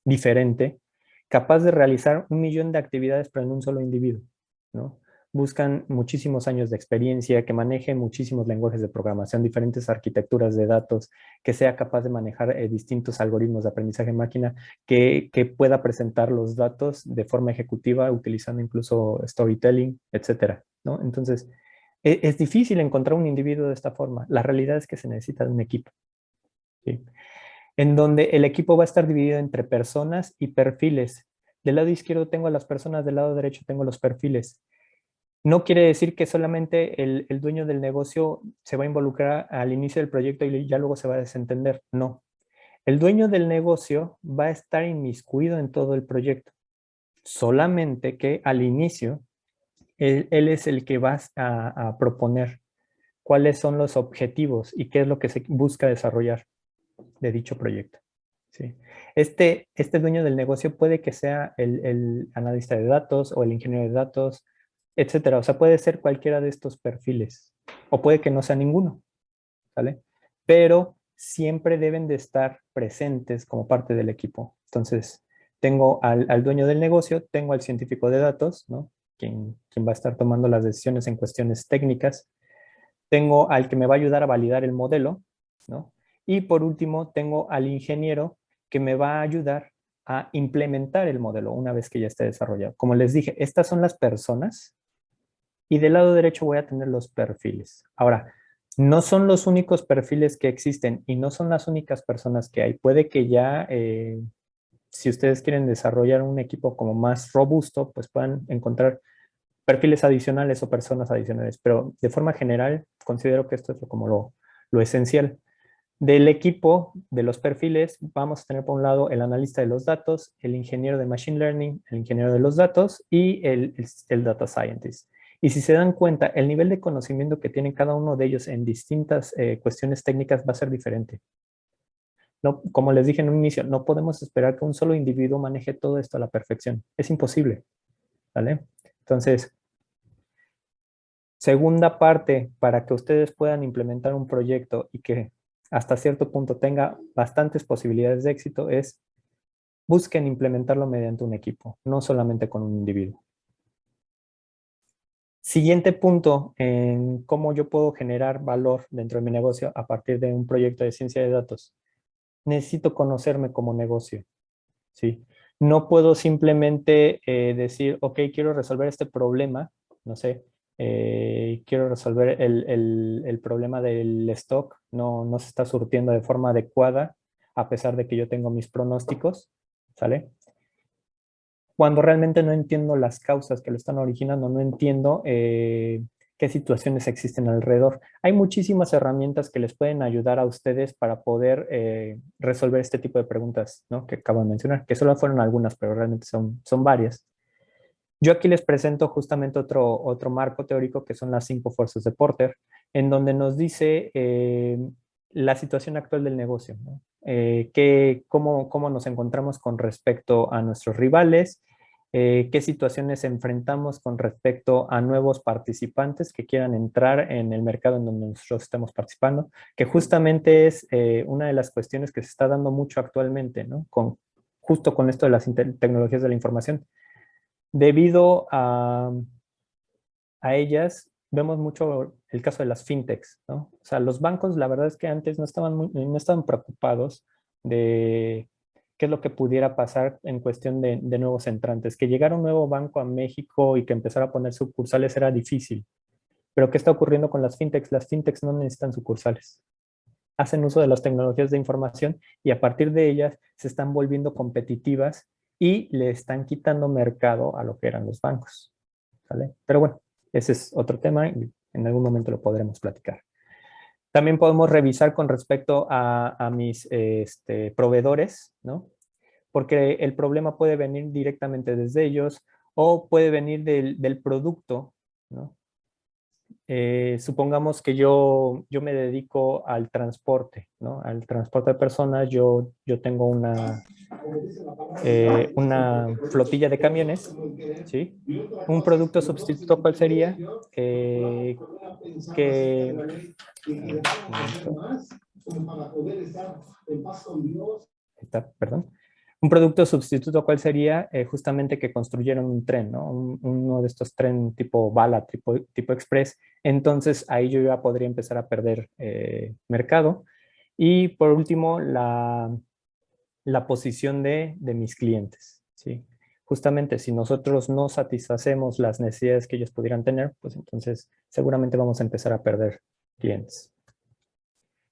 diferente, capaz de realizar 1 millón de actividades pero en un solo individuo, ¿no? Buscan muchísimos años de experiencia, que maneje muchísimos lenguajes de programación, diferentes arquitecturas de datos, que sea capaz de manejar distintos algoritmos de aprendizaje en máquina, que pueda presentar los datos de forma ejecutiva, utilizando incluso storytelling, etcétera, ¿no? Entonces, es difícil encontrar un individuo de esta forma. La realidad es que se necesita de un equipo, ¿sí? En donde el equipo va a estar dividido entre personas y perfiles. Del lado izquierdo tengo a las personas, del lado derecho tengo los perfiles. No quiere decir que solamente el dueño del negocio se va a involucrar al inicio del proyecto y ya luego se va a desentender. No. El dueño del negocio va a estar inmiscuido en todo el proyecto. Solamente que al inicio, él es el que va a proponer cuáles son los objetivos y qué es lo que se busca desarrollar de dicho proyecto. ¿Sí? Este dueño del negocio puede que sea el analista de datos o el ingeniero de datos, etcétera. O sea, puede ser cualquiera de estos perfiles o puede que no sea ninguno, ¿vale? Pero siempre deben de estar presentes como parte del equipo. Entonces, tengo al dueño del negocio, tengo al científico de datos, ¿no? Quien va a estar tomando las decisiones en cuestiones técnicas. Tengo al que me va a ayudar a validar el modelo, ¿no? Y por último, tengo al ingeniero que me va a ayudar a implementar el modelo una vez que ya esté desarrollado. Como les dije, estas son las personas y del lado derecho voy a tener los perfiles. Ahora, no son los únicos perfiles que existen y no son las únicas personas que hay. Puede que ya, si ustedes quieren desarrollar un equipo como más robusto, pues puedan encontrar perfiles adicionales o personas adicionales, pero de forma general considero que esto es como lo esencial. Del equipo, de los perfiles, vamos a tener por un lado el analista de los datos, el ingeniero de Machine Learning, el ingeniero de los datos y el Data Scientist. Y si se dan cuenta, el nivel de conocimiento que tiene cada uno de ellos en distintas cuestiones técnicas va a ser diferente. No, como les dije en un inicio, no podemos esperar que un solo individuo maneje todo esto a la perfección. Es imposible, ¿vale? Entonces, segunda parte, para que ustedes puedan implementar un proyecto y que hasta cierto punto tenga bastantes posibilidades de éxito, es busquen implementarlo mediante un equipo, no solamente con un individuo. Siguiente punto en cómo yo puedo generar valor dentro de mi negocio a partir de un proyecto de ciencia de datos. Necesito conocerme como negocio, ¿sí? No puedo simplemente decir, ok, quiero resolver este problema, no sé, quiero resolver el problema del stock, no se está surtiendo de forma adecuada, a pesar de que yo tengo mis pronósticos, ¿sale? Cuando realmente no entiendo las causas que lo están originando, no entiendo qué situaciones existen alrededor. Hay muchísimas herramientas que les pueden ayudar a ustedes para poder resolver este tipo de preguntas, ¿no? Que acabo de mencionar, que solo fueron algunas, pero realmente son varias. Yo aquí les presento justamente otro marco teórico que son las 5 fuerzas de Porter, en donde nos dice la situación actual del negocio, ¿no? Cómo nos encontramos con respecto a nuestros rivales, qué situaciones enfrentamos con respecto a nuevos participantes que quieran entrar en el mercado en donde nosotros estamos participando, que justamente es una de las cuestiones que se está dando mucho actualmente, ¿no? Justo con esto de las tecnologías de la información. Debido a ellas, vemos mucho el caso de las fintechs, ¿no? O sea, los bancos, la verdad es que antes no estaban preocupados de qué es lo que pudiera pasar en cuestión de nuevos entrantes. Que llegara un nuevo banco a México y que empezara a poner sucursales era difícil. Pero ¿qué está ocurriendo con las fintechs? Las fintechs no necesitan sucursales. Hacen uso de las tecnologías de información y a partir de ellas se están volviendo competitivas y le están quitando mercado a lo que eran los bancos. ¿Vale? Pero bueno, ese es otro tema y en algún momento lo podremos platicar. También podemos revisar con respecto a mis proveedores, ¿no? Porque el problema puede venir directamente desde ellos o puede venir del producto, ¿no? Supongamos que yo me dedico al transporte, ¿no? Al transporte de personas. Yo tengo una flotilla de camiones, ¿sí? Un producto sustituto, ¿cuál sería? Perdón. Un producto sustituto, ¿cuál sería? Justamente que construyeron un tren, ¿no? Uno de estos tren tipo bala, tipo express. Entonces, ahí yo ya podría empezar a perder mercado. Y por último, la posición de mis clientes, ¿sí? Justamente, si nosotros no satisfacemos las necesidades que ellos pudieran tener, pues entonces seguramente vamos a empezar a perder clientes.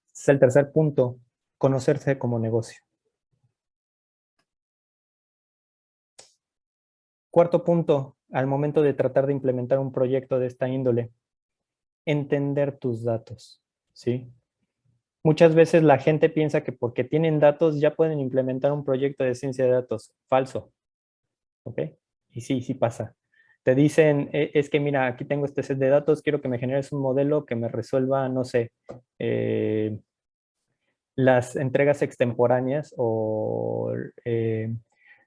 Este es el tercer punto, conocerse como negocio. Cuarto punto, al momento de tratar de implementar un proyecto de esta índole, entender tus datos, ¿sí? Muchas veces la gente piensa que porque tienen datos ya pueden implementar un proyecto de ciencia de datos. Falso, ¿ok? Y sí pasa. Te dicen, es que mira, aquí tengo este set de datos, quiero que me generes un modelo que me resuelva, no sé, las entregas extemporáneas o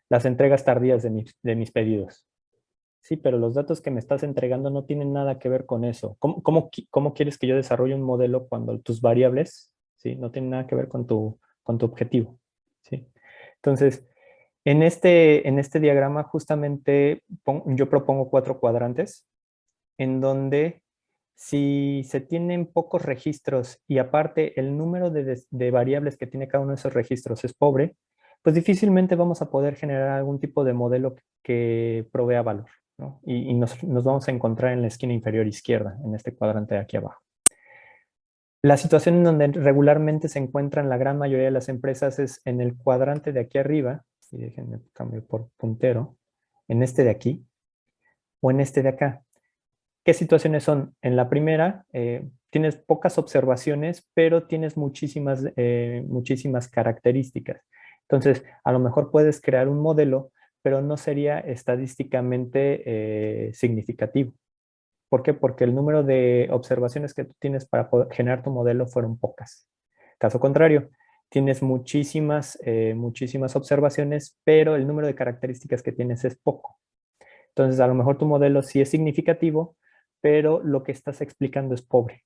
las entregas tardías de mis pedidos. Sí, pero los datos que me estás entregando no tienen nada que ver con eso. ¿Cómo quieres que yo desarrolle un modelo cuando tus variables, ¿sí?, no tienen nada que ver con tu objetivo? ¿Sí? Entonces, en este diagrama justamente yo propongo 4 cuadrantes en donde si se tienen pocos registros y aparte el número de variables que tiene cada uno de esos registros es pobre, pues difícilmente vamos a poder generar algún tipo de modelo que provea valor, ¿no? Y nos vamos a encontrar en la esquina inferior izquierda, en este cuadrante de aquí abajo. La situación en donde regularmente se encuentran la gran mayoría de las empresas es en el cuadrante de aquí arriba, y déjenme cambio por puntero, en este de aquí o en este de acá. ¿Qué situaciones son? En la primera, tienes pocas observaciones, pero tienes muchísimas características. Entonces, a lo mejor puedes crear un modelo, pero no sería estadísticamente significativo. ¿Por qué? Porque el número de observaciones que tú tienes para poder generar tu modelo fueron pocas. Caso contrario, tienes muchísimas observaciones, pero el número de características que tienes es poco. Entonces, a lo mejor tu modelo sí es significativo, pero lo que estás explicando es pobre.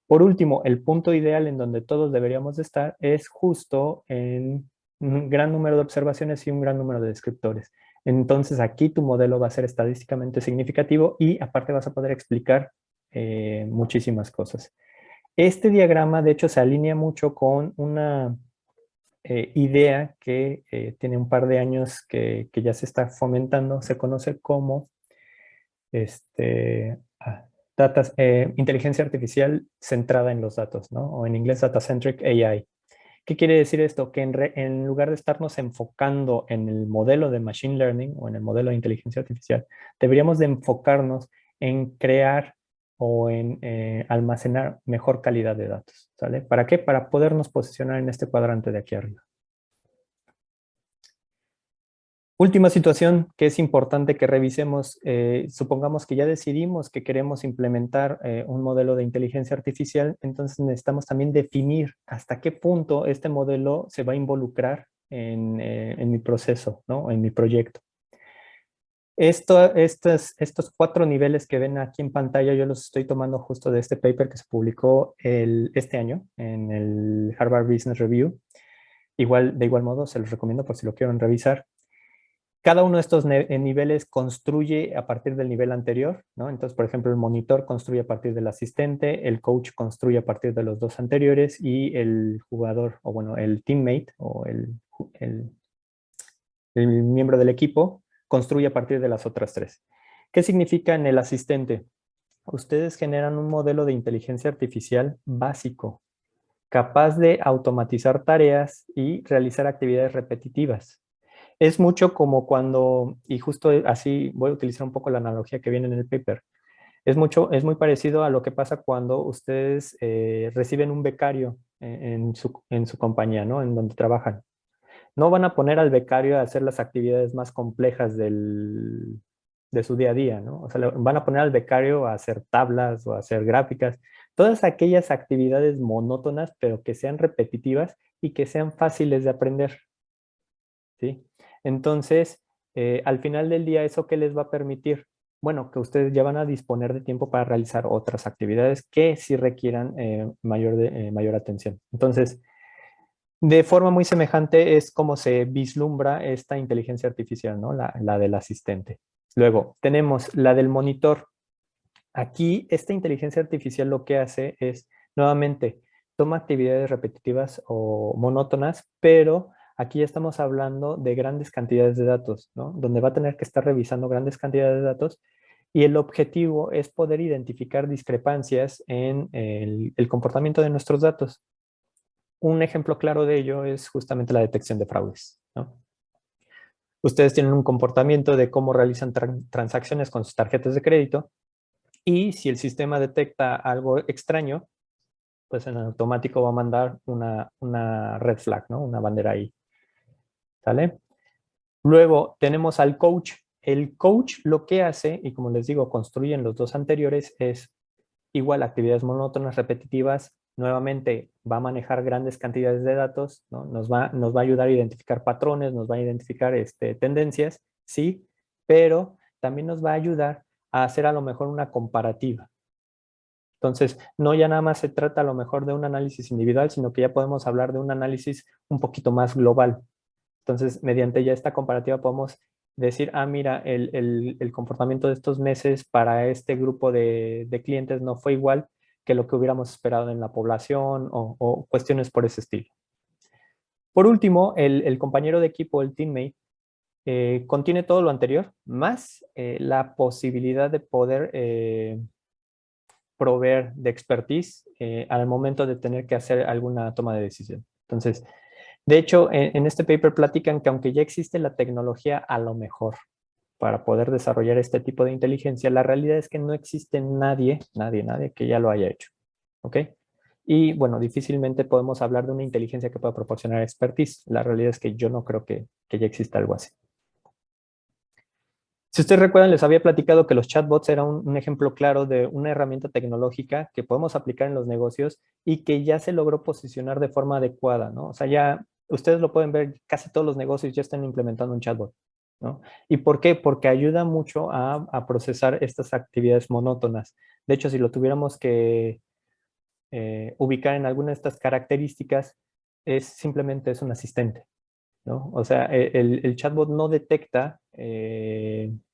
Por último, el punto ideal en donde todos deberíamos de estar es justo en un gran número de observaciones y un gran número de descriptores. Entonces, aquí tu modelo va a ser estadísticamente significativo y aparte vas a poder explicar muchísimas cosas. Este diagrama, de hecho, se alinea mucho con una idea que tiene un par de años que ya se está fomentando. Se conoce como inteligencia artificial centrada en los datos, ¿no? O en inglés Data-Centric AI. ¿Qué quiere decir esto? Que en lugar de estarnos enfocando en el modelo de Machine Learning o en el modelo de inteligencia artificial, deberíamos de enfocarnos en crear o en almacenar mejor calidad de datos, ¿sale? ¿Para qué? Para podernos posicionar en este cuadrante de aquí arriba. Última situación que es importante que revisemos. Supongamos que ya decidimos que queremos implementar un modelo de inteligencia artificial, entonces necesitamos también definir hasta qué punto este modelo se va a involucrar en mi proceso, ¿no? En mi proyecto. Estos 4 niveles que ven aquí en pantalla, yo los estoy tomando justo de este paper que se publicó este año en el Harvard Business Review. De igual modo, se los recomiendo por si lo quieren revisar. Cada uno de estos niveles construye a partir del nivel anterior, ¿no? Entonces, por ejemplo, el monitor construye a partir del asistente, el coach construye a partir de los 2 anteriores y el jugador, o bueno, el teammate o el miembro del equipo construye a partir de las otras tres. ¿Qué significa en el asistente? Ustedes generan un modelo de inteligencia artificial básico, capaz de automatizar tareas y realizar actividades repetitivas. Es mucho como cuando, y justo así voy a utilizar un poco la analogía que viene en el paper, es muy parecido a lo que pasa cuando ustedes reciben un becario en su compañía, ¿no? En donde trabajan. No van a poner al becario a hacer las actividades más complejas de su día a día, ¿no? O sea, van a poner al becario a hacer tablas o a hacer gráficas, todas aquellas actividades monótonas, pero que sean repetitivas y que sean fáciles de aprender, ¿sí? Entonces, al final del día, ¿eso qué les va a permitir? Bueno, que ustedes ya van a disponer de tiempo para realizar otras actividades que sí requieran mayor atención. Entonces, de forma muy semejante es como se vislumbra esta inteligencia artificial, ¿no? La del asistente. Luego, tenemos la del monitor. Aquí, esta inteligencia artificial lo que hace es, nuevamente, toma actividades repetitivas o monótonas, pero aquí ya estamos hablando de grandes cantidades de datos, ¿no? Donde va a tener que estar revisando grandes cantidades de datos y el objetivo es poder identificar discrepancias en el comportamiento de nuestros datos. Un ejemplo claro de ello es justamente la detección de fraudes, ¿no? Ustedes tienen un comportamiento de cómo realizan transacciones con sus tarjetas de crédito y si el sistema detecta algo extraño, pues en automático va a mandar una red flag, ¿no? Una bandera ahí, ¿sale? Luego tenemos al coach. El coach lo que hace, y como les digo, construyen los dos anteriores, es igual actividades monótonas, repetitivas, nuevamente va a manejar grandes cantidades de datos, ¿no? Nos va a ayudar a identificar patrones, nos va a identificar tendencias, sí, pero también nos va a ayudar a hacer a lo mejor una comparativa. Entonces, no ya nada más se trata a lo mejor de un análisis individual, sino que ya podemos hablar de un análisis un poquito más global. Entonces, mediante ya esta comparativa podemos decir, ah, mira, el comportamiento de estos meses para este grupo de clientes no fue igual que lo que hubiéramos esperado en la población o cuestiones por ese estilo. Por último, el compañero de equipo, el teammate, contiene todo lo anterior, más la posibilidad de poder proveer de expertise al momento de tener que hacer alguna toma de decisión. Entonces, de hecho, en este paper platican que aunque ya existe la tecnología a lo mejor para poder desarrollar este tipo de inteligencia, la realidad es que no existe nadie que ya lo haya hecho. ¿Ok? Y bueno, difícilmente podemos hablar de una inteligencia que pueda proporcionar expertise. La realidad es que yo no creo que ya exista algo así. Si ustedes recuerdan, les había platicado que los chatbots eran un ejemplo claro de una herramienta tecnológica que podemos aplicar en los negocios y que ya se logró posicionar de forma adecuada, ¿no? O sea, ya ustedes lo pueden ver, casi todos los negocios ya están implementando un chatbot, ¿no? ¿Y por qué? Porque ayuda mucho a procesar estas actividades monótonas. De hecho, si lo tuviéramos que ubicar en alguna de estas características, simplemente es un asistente, ¿no? O sea, el chatbot no detecta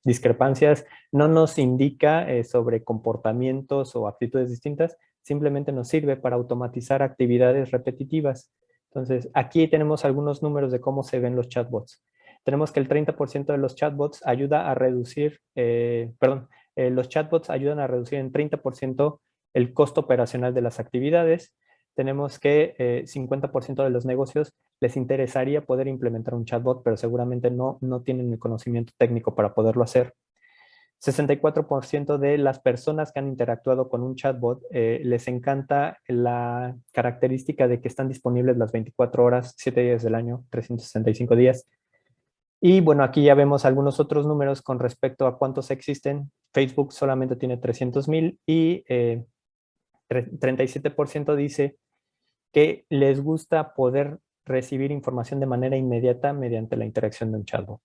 discrepancias, no nos indica sobre comportamientos o actitudes distintas, simplemente nos sirve para automatizar actividades repetitivas. Entonces, aquí tenemos algunos números de cómo se ven los chatbots. Tenemos que el 30% de los chatbots ayuda a reducir, los chatbots ayudan a reducir en 30% el costo operacional de las actividades. Tenemos que 50% de los negocios les interesaría poder implementar un chatbot, pero seguramente no tienen el conocimiento técnico para poderlo hacer. 64% de las personas que han interactuado con un chatbot les encanta la característica de que están disponibles las 24 horas, 7 días del año, 365 días. Y bueno, aquí ya vemos algunos otros números con respecto a cuántos existen. Facebook solamente tiene 300,000 y 37% dice que les gusta poder recibir información de manera inmediata mediante la interacción de un chatbot.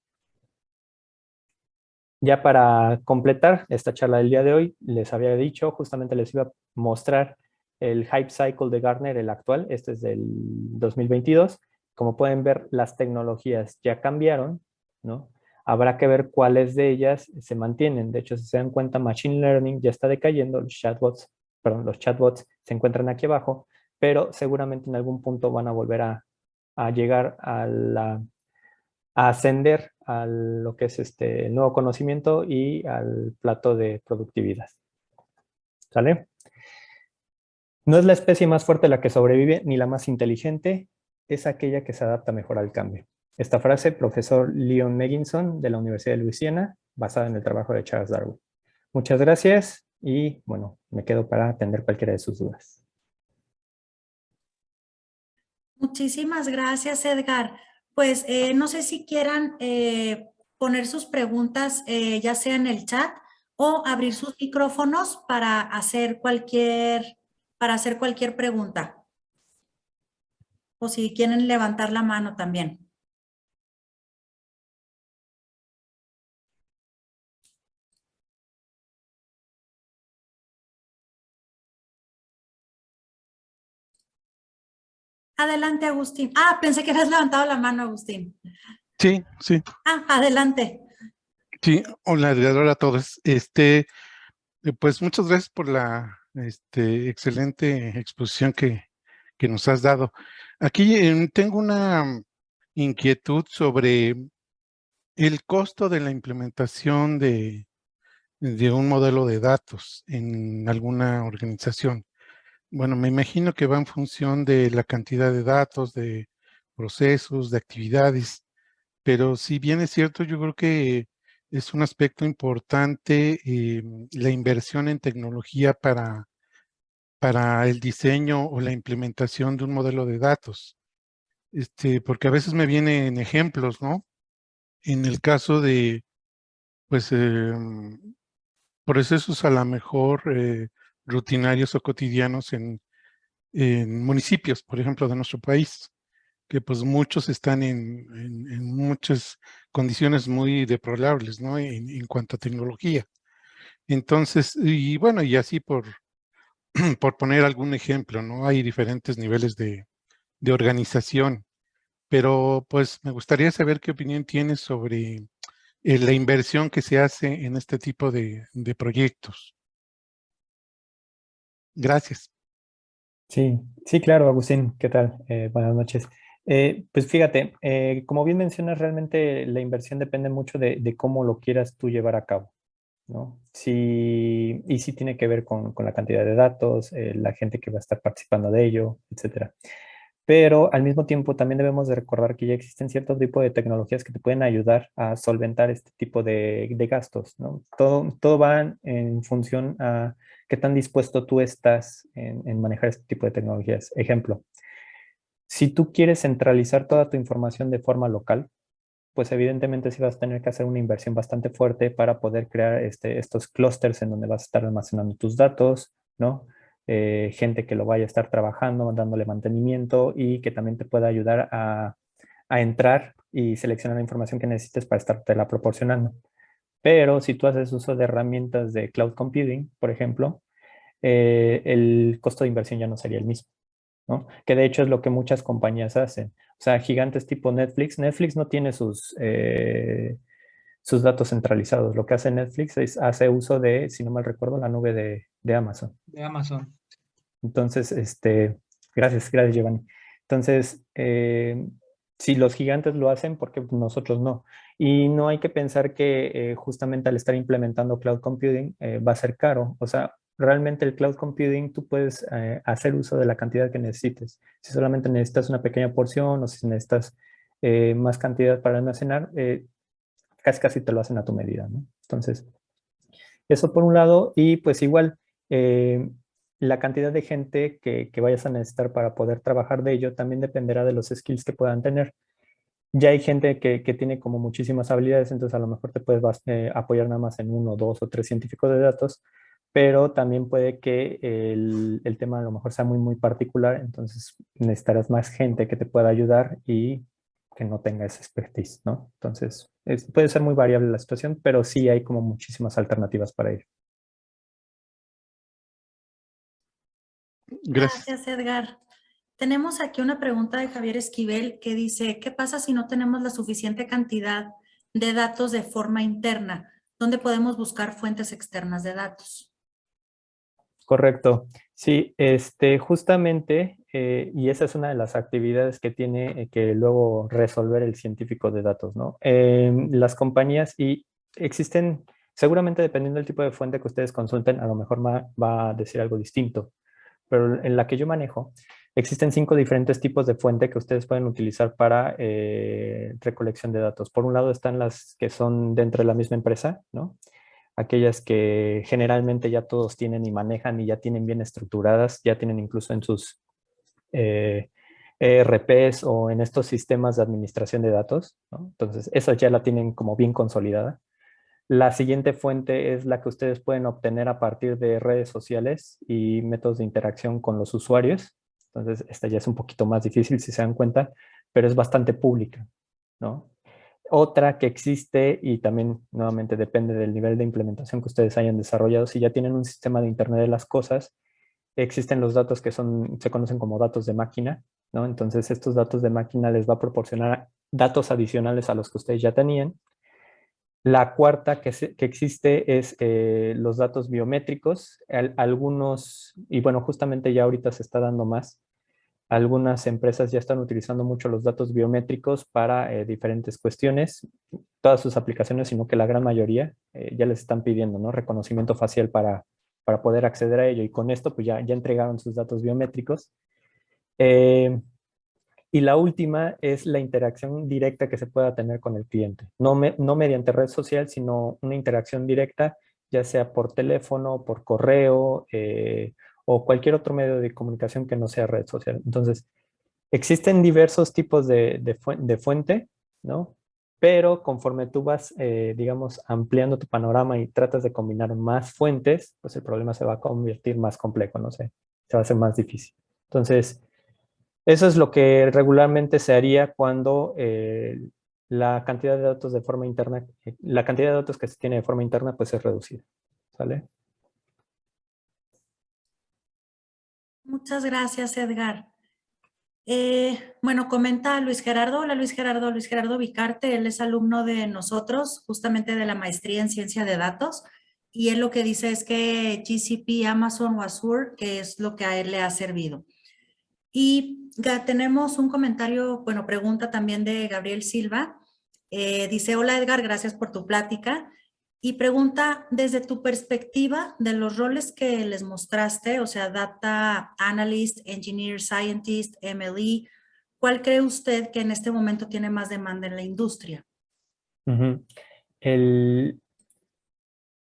Ya para completar esta charla del día de hoy, les había dicho, justamente les iba a mostrar el Hype Cycle de Gartner, el actual, este es del 2022. Como pueden ver, las tecnologías ya cambiaron, ¿no? Habrá que ver cuáles de ellas se mantienen. De hecho, si se dan cuenta, Machine Learning ya está decayendo, los chatbots se encuentran aquí abajo, pero seguramente en algún punto van a volver a a llegar a ascender a lo que es el nuevo conocimiento y al plato de productividad. ¿Sale? No es la especie más fuerte la que sobrevive, ni la más inteligente, es aquella que se adapta mejor al cambio. Esta frase, profesor Leon Megginson de la Universidad de Luisiana, basada en el trabajo de Charles Darwin. Muchas gracias y bueno, me quedo para atender cualquiera de sus dudas. Muchísimas gracias, Edgar. Pues no sé si quieran poner sus preguntas ya sea en el chat o abrir sus micrófonos para hacer cualquier pregunta. O si quieren levantar la mano también. Adelante, Agustín. Ah, pensé que habías levantado la mano, Agustín. Sí, sí, Ah, adelante. sí. Hola, hola a todos. Pues muchas gracias por la excelente exposición que nos has dado. Aquí tengo una inquietud sobre el costo de la implementación de un modelo de datos en alguna organización. Bueno, me imagino que va en función de la cantidad de datos, de procesos, de actividades, pero si bien es cierto, yo creo que es un aspecto importante la inversión en tecnología para el diseño o la implementación de un modelo de datos. Porque a veces me vienen ejemplos, ¿no? En el caso de, pues, procesos a lo mejor rutinarios o cotidianos en municipios, por ejemplo, de nuestro país, que pues muchos están en muchas condiciones muy deplorables, ¿no? En cuanto a tecnología. Entonces, y bueno, y así por poner algún ejemplo, ¿no? Hay diferentes niveles de organización, pero pues me gustaría saber qué opinión tienes sobre la inversión que se hace en este tipo de proyectos. Gracias. Sí, sí, claro, Agustín, ¿qué tal? Buenas noches. Pues fíjate, como bien mencionas, realmente la inversión depende mucho de cómo lo quieras tú llevar a cabo, ¿no? Sí, y sí tiene que ver con la cantidad de datos, la gente que va a estar participando de ello, etcétera. Pero al mismo tiempo también debemos de recordar que ya existen cierto tipo de tecnologías que te pueden ayudar a solventar este tipo de gastos, ¿no? Todo va en función a qué tan dispuesto tú estás en manejar este tipo de tecnologías. Ejemplo, si tú quieres centralizar toda tu información de forma local, pues evidentemente sí vas a tener que hacer una inversión bastante fuerte para poder crear estos clústeres en donde vas a estar almacenando tus datos, ¿no? Gente que lo vaya a estar trabajando, dándole mantenimiento y que también te pueda ayudar a entrar y seleccionar la información que necesites para estártela proporcionando. Pero si tú haces uso de herramientas de cloud computing, por ejemplo, el costo de inversión ya no sería el mismo, ¿no? Que de hecho es lo que muchas compañías hacen. O sea, gigantes tipo Netflix. Netflix no tiene sus datos centralizados. Lo que hace Netflix es hace uso de, si no mal recuerdo, la nube de Amazon. De Amazon. Entonces, gracias, Giovanni. Entonces, si los gigantes lo hacen, ¿por qué nosotros no? Y no hay que pensar que justamente al estar implementando cloud computing va a ser caro. O sea, realmente el cloud computing tú puedes hacer uso de la cantidad que necesites. Si solamente necesitas una pequeña porción o si necesitas más cantidad para almacenar, casi te lo hacen a tu medida, ¿no? Entonces, eso por un lado, y pues igual la cantidad de gente que vayas a necesitar para poder trabajar de ello también dependerá de los skills que puedan tener. Ya hay gente que tiene como muchísimas habilidades, entonces a lo mejor te puedes apoyar nada más en uno, dos o tres científicos de datos, pero también puede que el tema a lo mejor sea muy particular, entonces necesitarás más gente que te pueda ayudar y que no tenga esa expertise, ¿no? Entonces, puede ser muy variable la situación, pero sí hay como muchísimas alternativas para ello. Gracias. Gracias, Edgar. Tenemos aquí una pregunta de Javier Esquivel que dice, ¿qué pasa si no tenemos la suficiente cantidad de datos de forma interna? ¿Dónde podemos buscar fuentes externas de datos? Correcto. Sí, justamente, y esa es una de las actividades que tiene que luego resolver el científico de datos, ¿no? Las compañías y existen, seguramente dependiendo del tipo de fuente que ustedes consulten, a lo mejor va a decir algo distinto, pero en la que yo manejo, existen 5 diferentes tipos de fuente que ustedes pueden utilizar para recolección de datos. Por un lado están las que son dentro de la misma empresa, ¿no? Aquellas que generalmente ya todos tienen y manejan y ya tienen bien estructuradas, ya tienen incluso en sus ERPs o en estos sistemas de administración de datos, ¿no? Entonces, esas ya la tienen como bien consolidada. La siguiente fuente es la que ustedes pueden obtener a partir de redes sociales y métodos de interacción con los usuarios. Entonces, esta ya es un poquito más difícil si se dan cuenta, pero es bastante pública, ¿no? Otra que existe y también nuevamente depende del nivel de implementación que ustedes hayan desarrollado. Si ya tienen un sistema de Internet de las cosas, existen los datos que se conocen como datos de máquina, ¿no? Entonces estos datos de máquina les va a proporcionar datos adicionales a los que ustedes ya tenían. La cuarta que existe es los datos biométricos. Algunos, y bueno, justamente ya ahorita se está dando más, algunas empresas ya están utilizando mucho los datos biométricos para diferentes cuestiones, todas sus aplicaciones, sino que la gran mayoría ya les están pidiendo, ¿no? Reconocimiento facial para poder acceder a ello. Y con esto, pues ya entregaron sus datos biométricos. Y la última es la interacción directa que se pueda tener con el cliente. No mediante red social, sino una interacción directa, ya sea por teléfono, por correo, o cualquier otro medio de comunicación que no sea red social. Entonces, existen diversos tipos de fuente, ¿no? Pero conforme tú vas, digamos, ampliando tu panorama y tratas de combinar más fuentes, pues el problema se va a convertir más complejo, no sé, se va a hacer más difícil. Entonces, eso es lo que regularmente se haría cuando la cantidad de datos de forma interna, la cantidad de datos que se tiene de forma interna, pues es reducida, ¿sale? Muchas gracias, Edgar. Bueno, comenta Luis Gerardo. Hola, Luis Gerardo. Luis Gerardo Vicarte, él es alumno de nosotros, justamente de la maestría en ciencia de datos. Y él lo que dice es que GCP, Amazon o Azure, que es lo que a él le ha servido. Y tenemos un comentario, bueno, pregunta también de Gabriel Silva. Dice, hola Edgar, gracias por tu plática. Y pregunta, desde tu perspectiva de los roles que les mostraste, o sea, Data Analyst, Engineer, Scientist, MLE, ¿cuál cree usted que en este momento tiene más demanda en la industria? Ujú. El,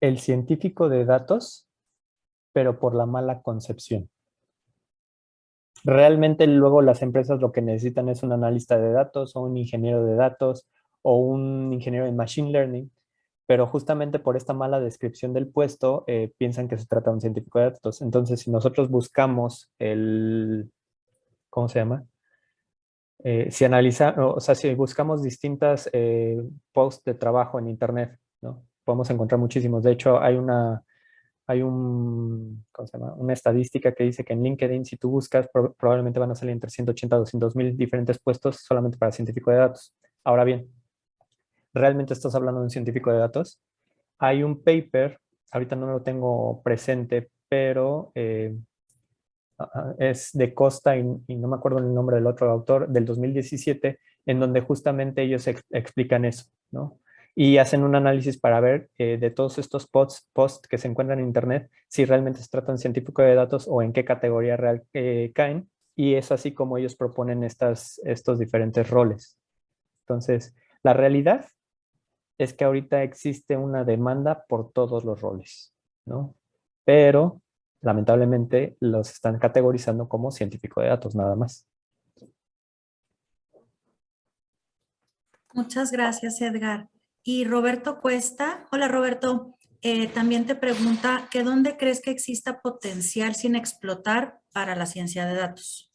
el científico de datos, pero por la mala concepción. Realmente luego las empresas lo que necesitan es un analista de datos o un ingeniero de datos o un ingeniero en machine learning, pero justamente por esta mala descripción del puesto piensan que se trata de un científico de datos. Entonces, si nosotros buscamos ¿cómo se llama? Si o sea, si buscamos distintas posts de trabajo en Internet, ¿no? Podemos encontrar muchísimos. De hecho, ¿cómo se llama? Una estadística que dice que en LinkedIn, si tú buscas, probablemente van a salir entre 180 a 200 mil diferentes puestos solamente para científico de datos. Ahora bien, ¿realmente estás hablando de un científico de datos? Hay un paper, ahorita no lo tengo presente, pero es de Costa y no me acuerdo el nombre del otro autor, del 2017, en donde justamente ellos explican eso, ¿no? Y hacen un análisis para ver de todos estos posts que se encuentran en Internet, si realmente se tratan de científico de datos o en qué categoría real caen. Y es así como ellos proponen estos diferentes roles. Entonces, la realidad es que ahorita existe una demanda por todos los roles, ¿no? Pero lamentablemente los están categorizando como científico de datos, nada más. Muchas gracias, Edgar. Y Roberto Cuesta, hola Roberto, también te pregunta que dónde crees que exista potencial sin explotar para la ciencia de datos.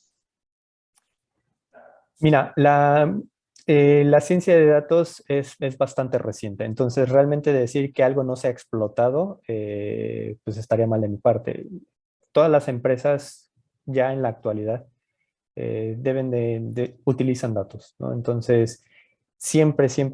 Mira, la ciencia de datos es bastante reciente, entonces realmente decir que algo no se ha explotado, pues estaría mal de mi parte. Todas las empresas ya en la actualidad deben utilizan datos, ¿no? Entonces, siempre se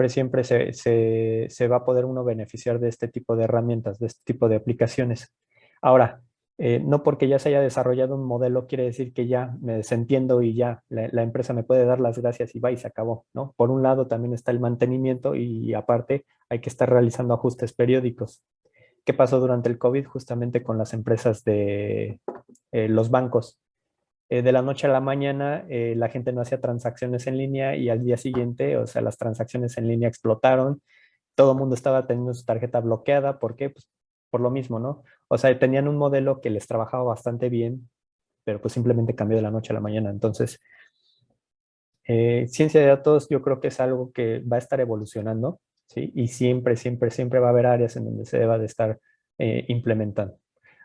va a poder uno beneficiar de este tipo de herramientas, de este tipo de aplicaciones. Ahora, No porque ya se haya desarrollado un modelo quiere decir que ya me desentiendo y ya la empresa me puede dar las gracias y va y se acabó, ¿no? Por un lado también está el mantenimiento y aparte hay que estar realizando ajustes periódicos. ¿Qué pasó durante el COVID? Justamente con las empresas de los bancos. De la noche a la mañana la gente no hacía transacciones en línea y al día siguiente, o sea, las transacciones en línea explotaron. Todo el mundo estaba teniendo su tarjeta bloqueada. ¿Por qué? Pues por lo mismo, ¿no? O sea, tenían un modelo que les trabajaba bastante bien, pero pues simplemente cambió de la noche a la mañana. Entonces, ciencia de datos yo creo que es algo que va a estar evolucionando, ¿sí? Y siempre, siempre, siempre va a haber áreas en donde se deba de estar implementando.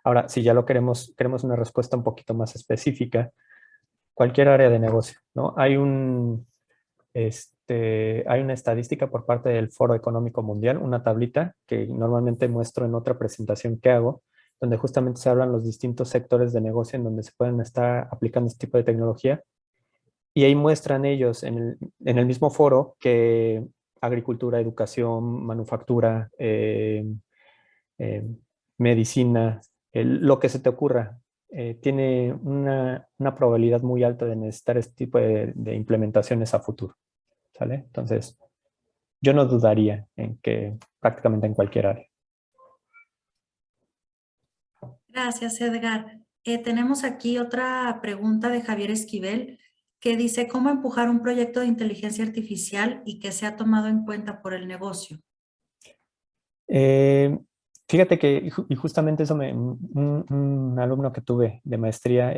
Ahora, si ya lo queremos una respuesta un poquito más específica, cualquier área de negocio, ¿no? Hay una estadística por parte del Foro Económico Mundial, una tablita que normalmente muestro en otra presentación que hago, donde justamente se hablan los distintos sectores de negocio en donde se pueden estar aplicando este tipo de tecnología. Y ahí muestran ellos en el mismo foro que agricultura, educación, manufactura, eh, medicina, lo que se te ocurra, tiene una probabilidad muy alta de necesitar este tipo de implementaciones a futuro, ¿sale? Entonces, yo no dudaría en que prácticamente en cualquier área. Gracias, Edgar. Tenemos aquí otra pregunta de Javier Esquivel que dice, ¿cómo empujar un proyecto de inteligencia artificial y que sea tomado en cuenta por el negocio? Eh, Fíjate que, y justamente eso, un alumno que tuve de maestría,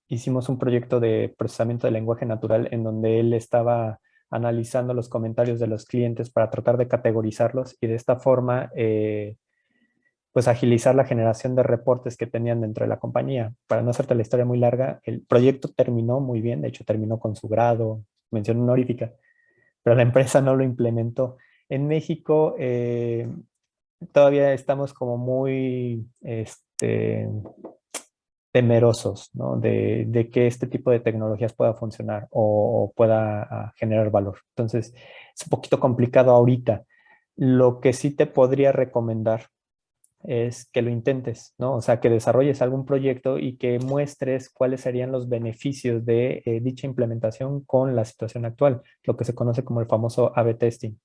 hicimos un proyecto de procesamiento de lenguaje natural en donde él estaba analizando los comentarios de los clientes para tratar de categorizarlos y de esta forma, pues agilizar la generación de reportes que tenían dentro de la compañía. Para no hacerte la historia muy larga, el proyecto terminó muy bien, de hecho terminó con su grado, mención honorífica, pero la empresa no lo implementó. En México, todavía estamos como muy temerosos, ¿no? De que este tipo de tecnologías pueda funcionar o pueda generar valor. Entonces, es un poquito complicado ahorita. Lo que sí te podría recomendar es que lo intentes, ¿no? O sea, que desarrolles algún proyecto y que muestres cuáles serían los beneficios de dicha implementación con la situación actual, lo que se conoce como el famoso A/B testing.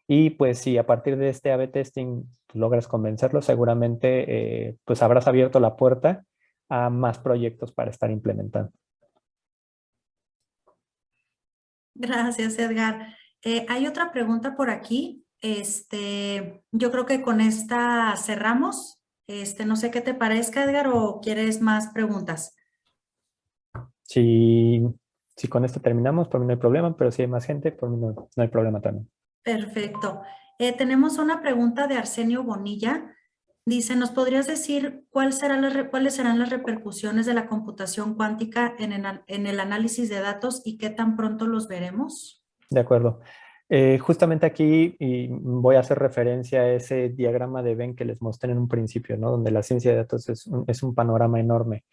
Y pues si a partir de este A/B testing logras convencerlo, seguramente pues habrás abierto la puerta a más proyectos para estar implementando. Gracias, Edgar. Hay otra pregunta por aquí. Yo creo que con esta cerramos. No sé qué te parezca, Edgar, o quieres más preguntas. Si, si con esto terminamos, por mí no hay problema, pero si hay más gente, por mí no hay problema también. Perfecto. Tenemos una pregunta de Arsenio Bonilla. Dice, ¿nos podrías decir cuáles serán las repercusiones de la computación cuántica en el análisis de datos y qué tan pronto los veremos? De acuerdo. Justamente aquí y voy a hacer referencia a ese diagrama de Venn que les mostré en un principio, ¿no? Donde la ciencia de datos es un panorama enorme.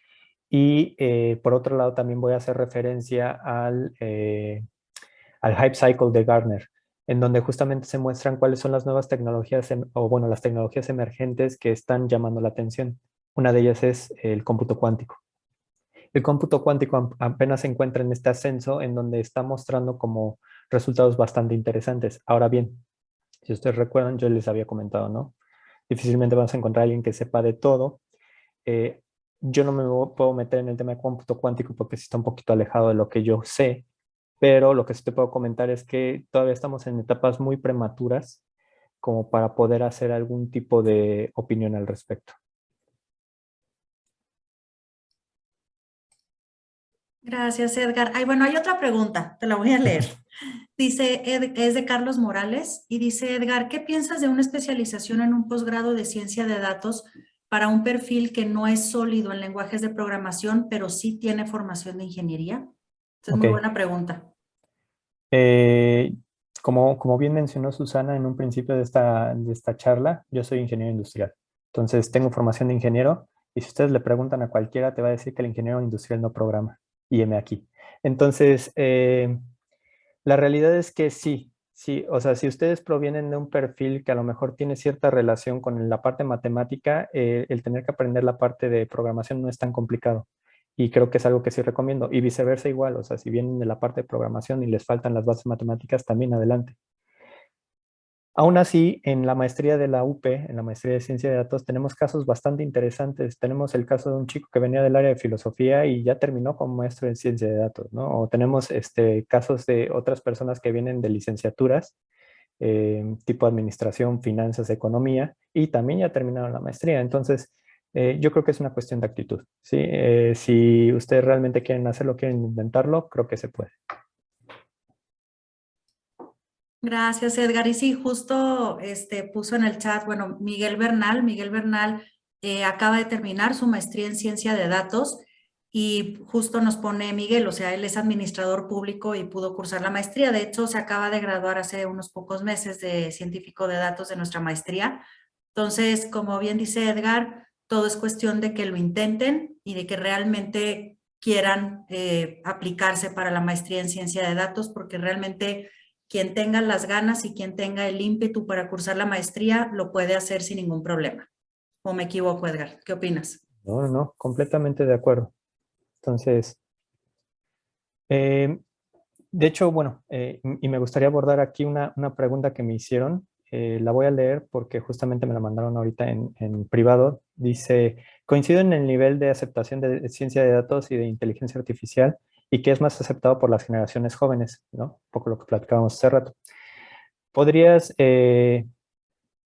Y por otro lado también voy a hacer referencia al Hype Cycle de Gartner, en donde justamente se muestran cuáles son las nuevas tecnologías, o bueno, las tecnologías emergentes que están llamando la atención. Una de ellas es el cómputo cuántico. El cómputo cuántico apenas se encuentra en este ascenso en donde está mostrando como resultados bastante interesantes. Ahora bien, si ustedes recuerdan, yo les había comentado, ¿no? Difícilmente vamos a encontrar a alguien que sepa de todo. Eh, yo no me puedo meter en el tema de cómputo cuántico porque sí está un poquito alejado de lo que yo sé, pero lo que sí te puedo comentar es que todavía estamos en etapas muy prematuras como para poder hacer algún tipo de opinión al respecto. Gracias, Edgar. Ay, bueno, hay otra pregunta, te la voy a leer. Dice, es de Carlos Morales y dice, Edgar, ¿qué piensas de una especialización en un posgrado de ciencia de datos para un perfil que no es sólido en lenguajes de programación, pero sí tiene formación de ingeniería? Esta es Ok. muy buena pregunta. Eh, como bien mencionó Susana en un principio de esta charla, yo soy ingeniero industrial. Entonces, tengo formación de ingeniero y si ustedes le preguntan a cualquiera, te va a decir que el ingeniero industrial no programa. Y heme aquí. Entonces, la realidad es que sí. Sí, o sea, si ustedes provienen de un perfil que a lo mejor tiene cierta relación con la parte matemática, el tener que aprender la parte de programación no es tan complicado. Y creo que es algo que sí recomiendo. Y viceversa igual, o sea, si vienen de la parte de programación y les faltan las bases matemáticas, también adelante. Aún así, en la maestría de la UP, en la maestría de ciencia de datos, tenemos casos bastante interesantes. Tenemos el caso de un chico que venía del área de filosofía y ya terminó como maestro en ciencia de datos, ¿no? O tenemos casos de otras personas que vienen de licenciaturas, tipo administración, finanzas, economía, y también ya terminaron la maestría. Entonces, yo creo que es una cuestión de actitud, ¿sí? Si ustedes realmente quieren hacerlo, quieren intentarlo, creo que se puede. Gracias, Edgar. Y sí, justo puso en el chat, bueno, Miguel Bernal acaba de terminar su maestría en ciencia de datos y justo nos pone Miguel, o sea, él es administrador público y pudo cursar la maestría. De hecho, se acaba de graduar hace unos pocos meses de científico de datos de nuestra maestría. Entonces, como bien dice Edgar, todo es cuestión de que lo intenten y de que realmente quieran aplicarse para la maestría en ciencia de datos, porque realmente quien tenga las ganas y quien tenga el ímpetu para cursar la maestría lo puede hacer sin ningún problema. ¿O me equivoco, Edgar? ¿Qué opinas? No, no, no, completamente de acuerdo. Entonces, eh, de hecho, bueno, y me gustaría abordar aquí una pregunta que me hicieron. La voy a leer porque justamente me la mandaron ahorita en privado. Dice, coincido en el nivel de aceptación de ciencia de datos y de inteligencia artificial y que es más aceptado por las generaciones jóvenes, ¿no? Un poco lo que platicábamos hace rato. ¿Podrías,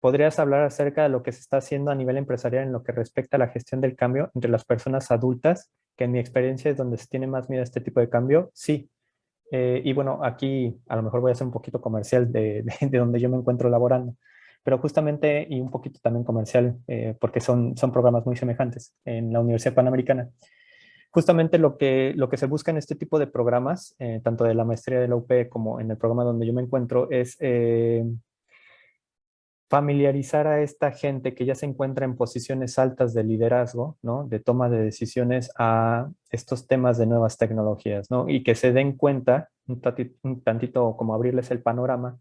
¿Podrías hablar acerca de lo que se está haciendo a nivel empresarial en lo que respecta a la gestión del cambio entre las personas adultas, que en mi experiencia es donde se tiene más miedo a este tipo de cambio? Sí. Y bueno, aquí a lo mejor voy a hacer un poquito comercial de donde yo me encuentro laborando, pero justamente y un poquito también comercial, porque son programas muy semejantes en la Universidad Panamericana. Justamente lo que se busca en este tipo de programas, tanto de la maestría de la UP como en el programa donde yo me encuentro, es familiarizar a esta gente que ya se encuentra en posiciones altas de liderazgo, ¿no? De toma de decisiones a estos temas de nuevas tecnologías, ¿no? Y que se den cuenta, un tantito como abrirles el panorama,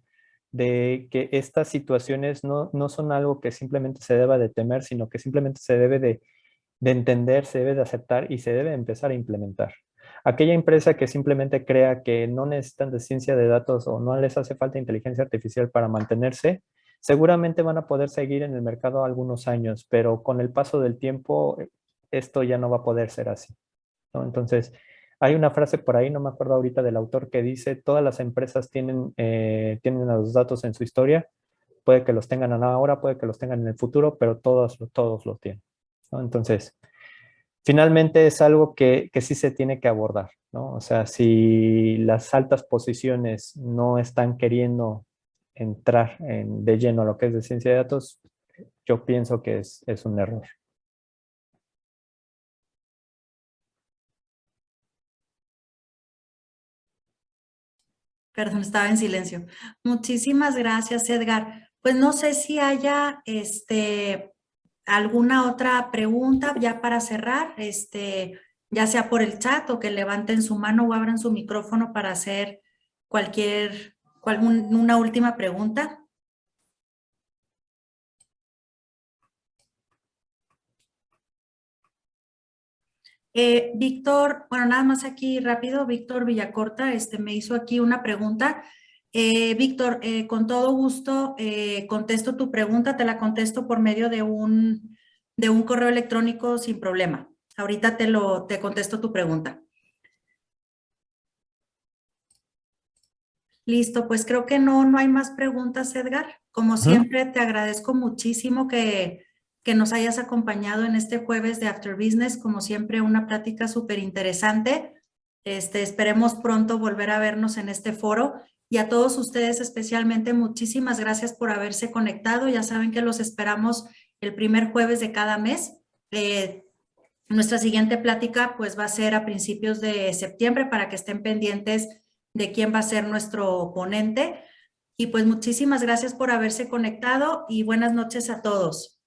de que estas situaciones no son algo que simplemente se deba de temer, sino que simplemente se debe de entender, se debe de aceptar y se debe empezar a implementar. Aquella empresa que simplemente crea que no necesitan de ciencia de datos o no les hace falta inteligencia artificial para mantenerse, seguramente van a poder seguir en el mercado algunos años, pero con el paso del tiempo esto ya no va a poder ser así, ¿no? Entonces, hay una frase por ahí, no me acuerdo ahorita del autor, que dice, todas las empresas tienen a los datos en su historia, puede que los tengan ahora, puede que los tengan en el futuro, pero todos los tienen, ¿no? Entonces, finalmente es algo que sí se tiene que abordar, ¿no? O sea, si las altas posiciones no están queriendo entrar de lleno a lo que es de ciencia de datos, yo pienso que es un error. Perdón, estaba en silencio. Muchísimas gracias, Edgar. Pues no sé si haya alguna otra pregunta ya para cerrar, ya sea por el chat o que levanten su mano o abran su micrófono para hacer una última pregunta. Víctor, bueno, nada más aquí rápido, Víctor Villacorta, me hizo aquí una pregunta. Víctor, con todo gusto contesto tu pregunta, te la contesto por medio de un correo electrónico sin problema. Ahorita te contesto tu pregunta. Listo, pues creo que no hay más preguntas, Edgar. Como siempre, te agradezco muchísimo que nos hayas acompañado en este jueves de After Business. Como siempre, una plática súper interesante. Esperemos pronto volver a vernos en este foro. Y a todos ustedes especialmente, muchísimas gracias por haberse conectado. Ya saben que los esperamos el primer jueves de cada mes. Nuestra siguiente plática pues va a ser a principios de septiembre para que estén pendientes de quién va a ser nuestro ponente. Y pues muchísimas gracias por haberse conectado y buenas noches a todos.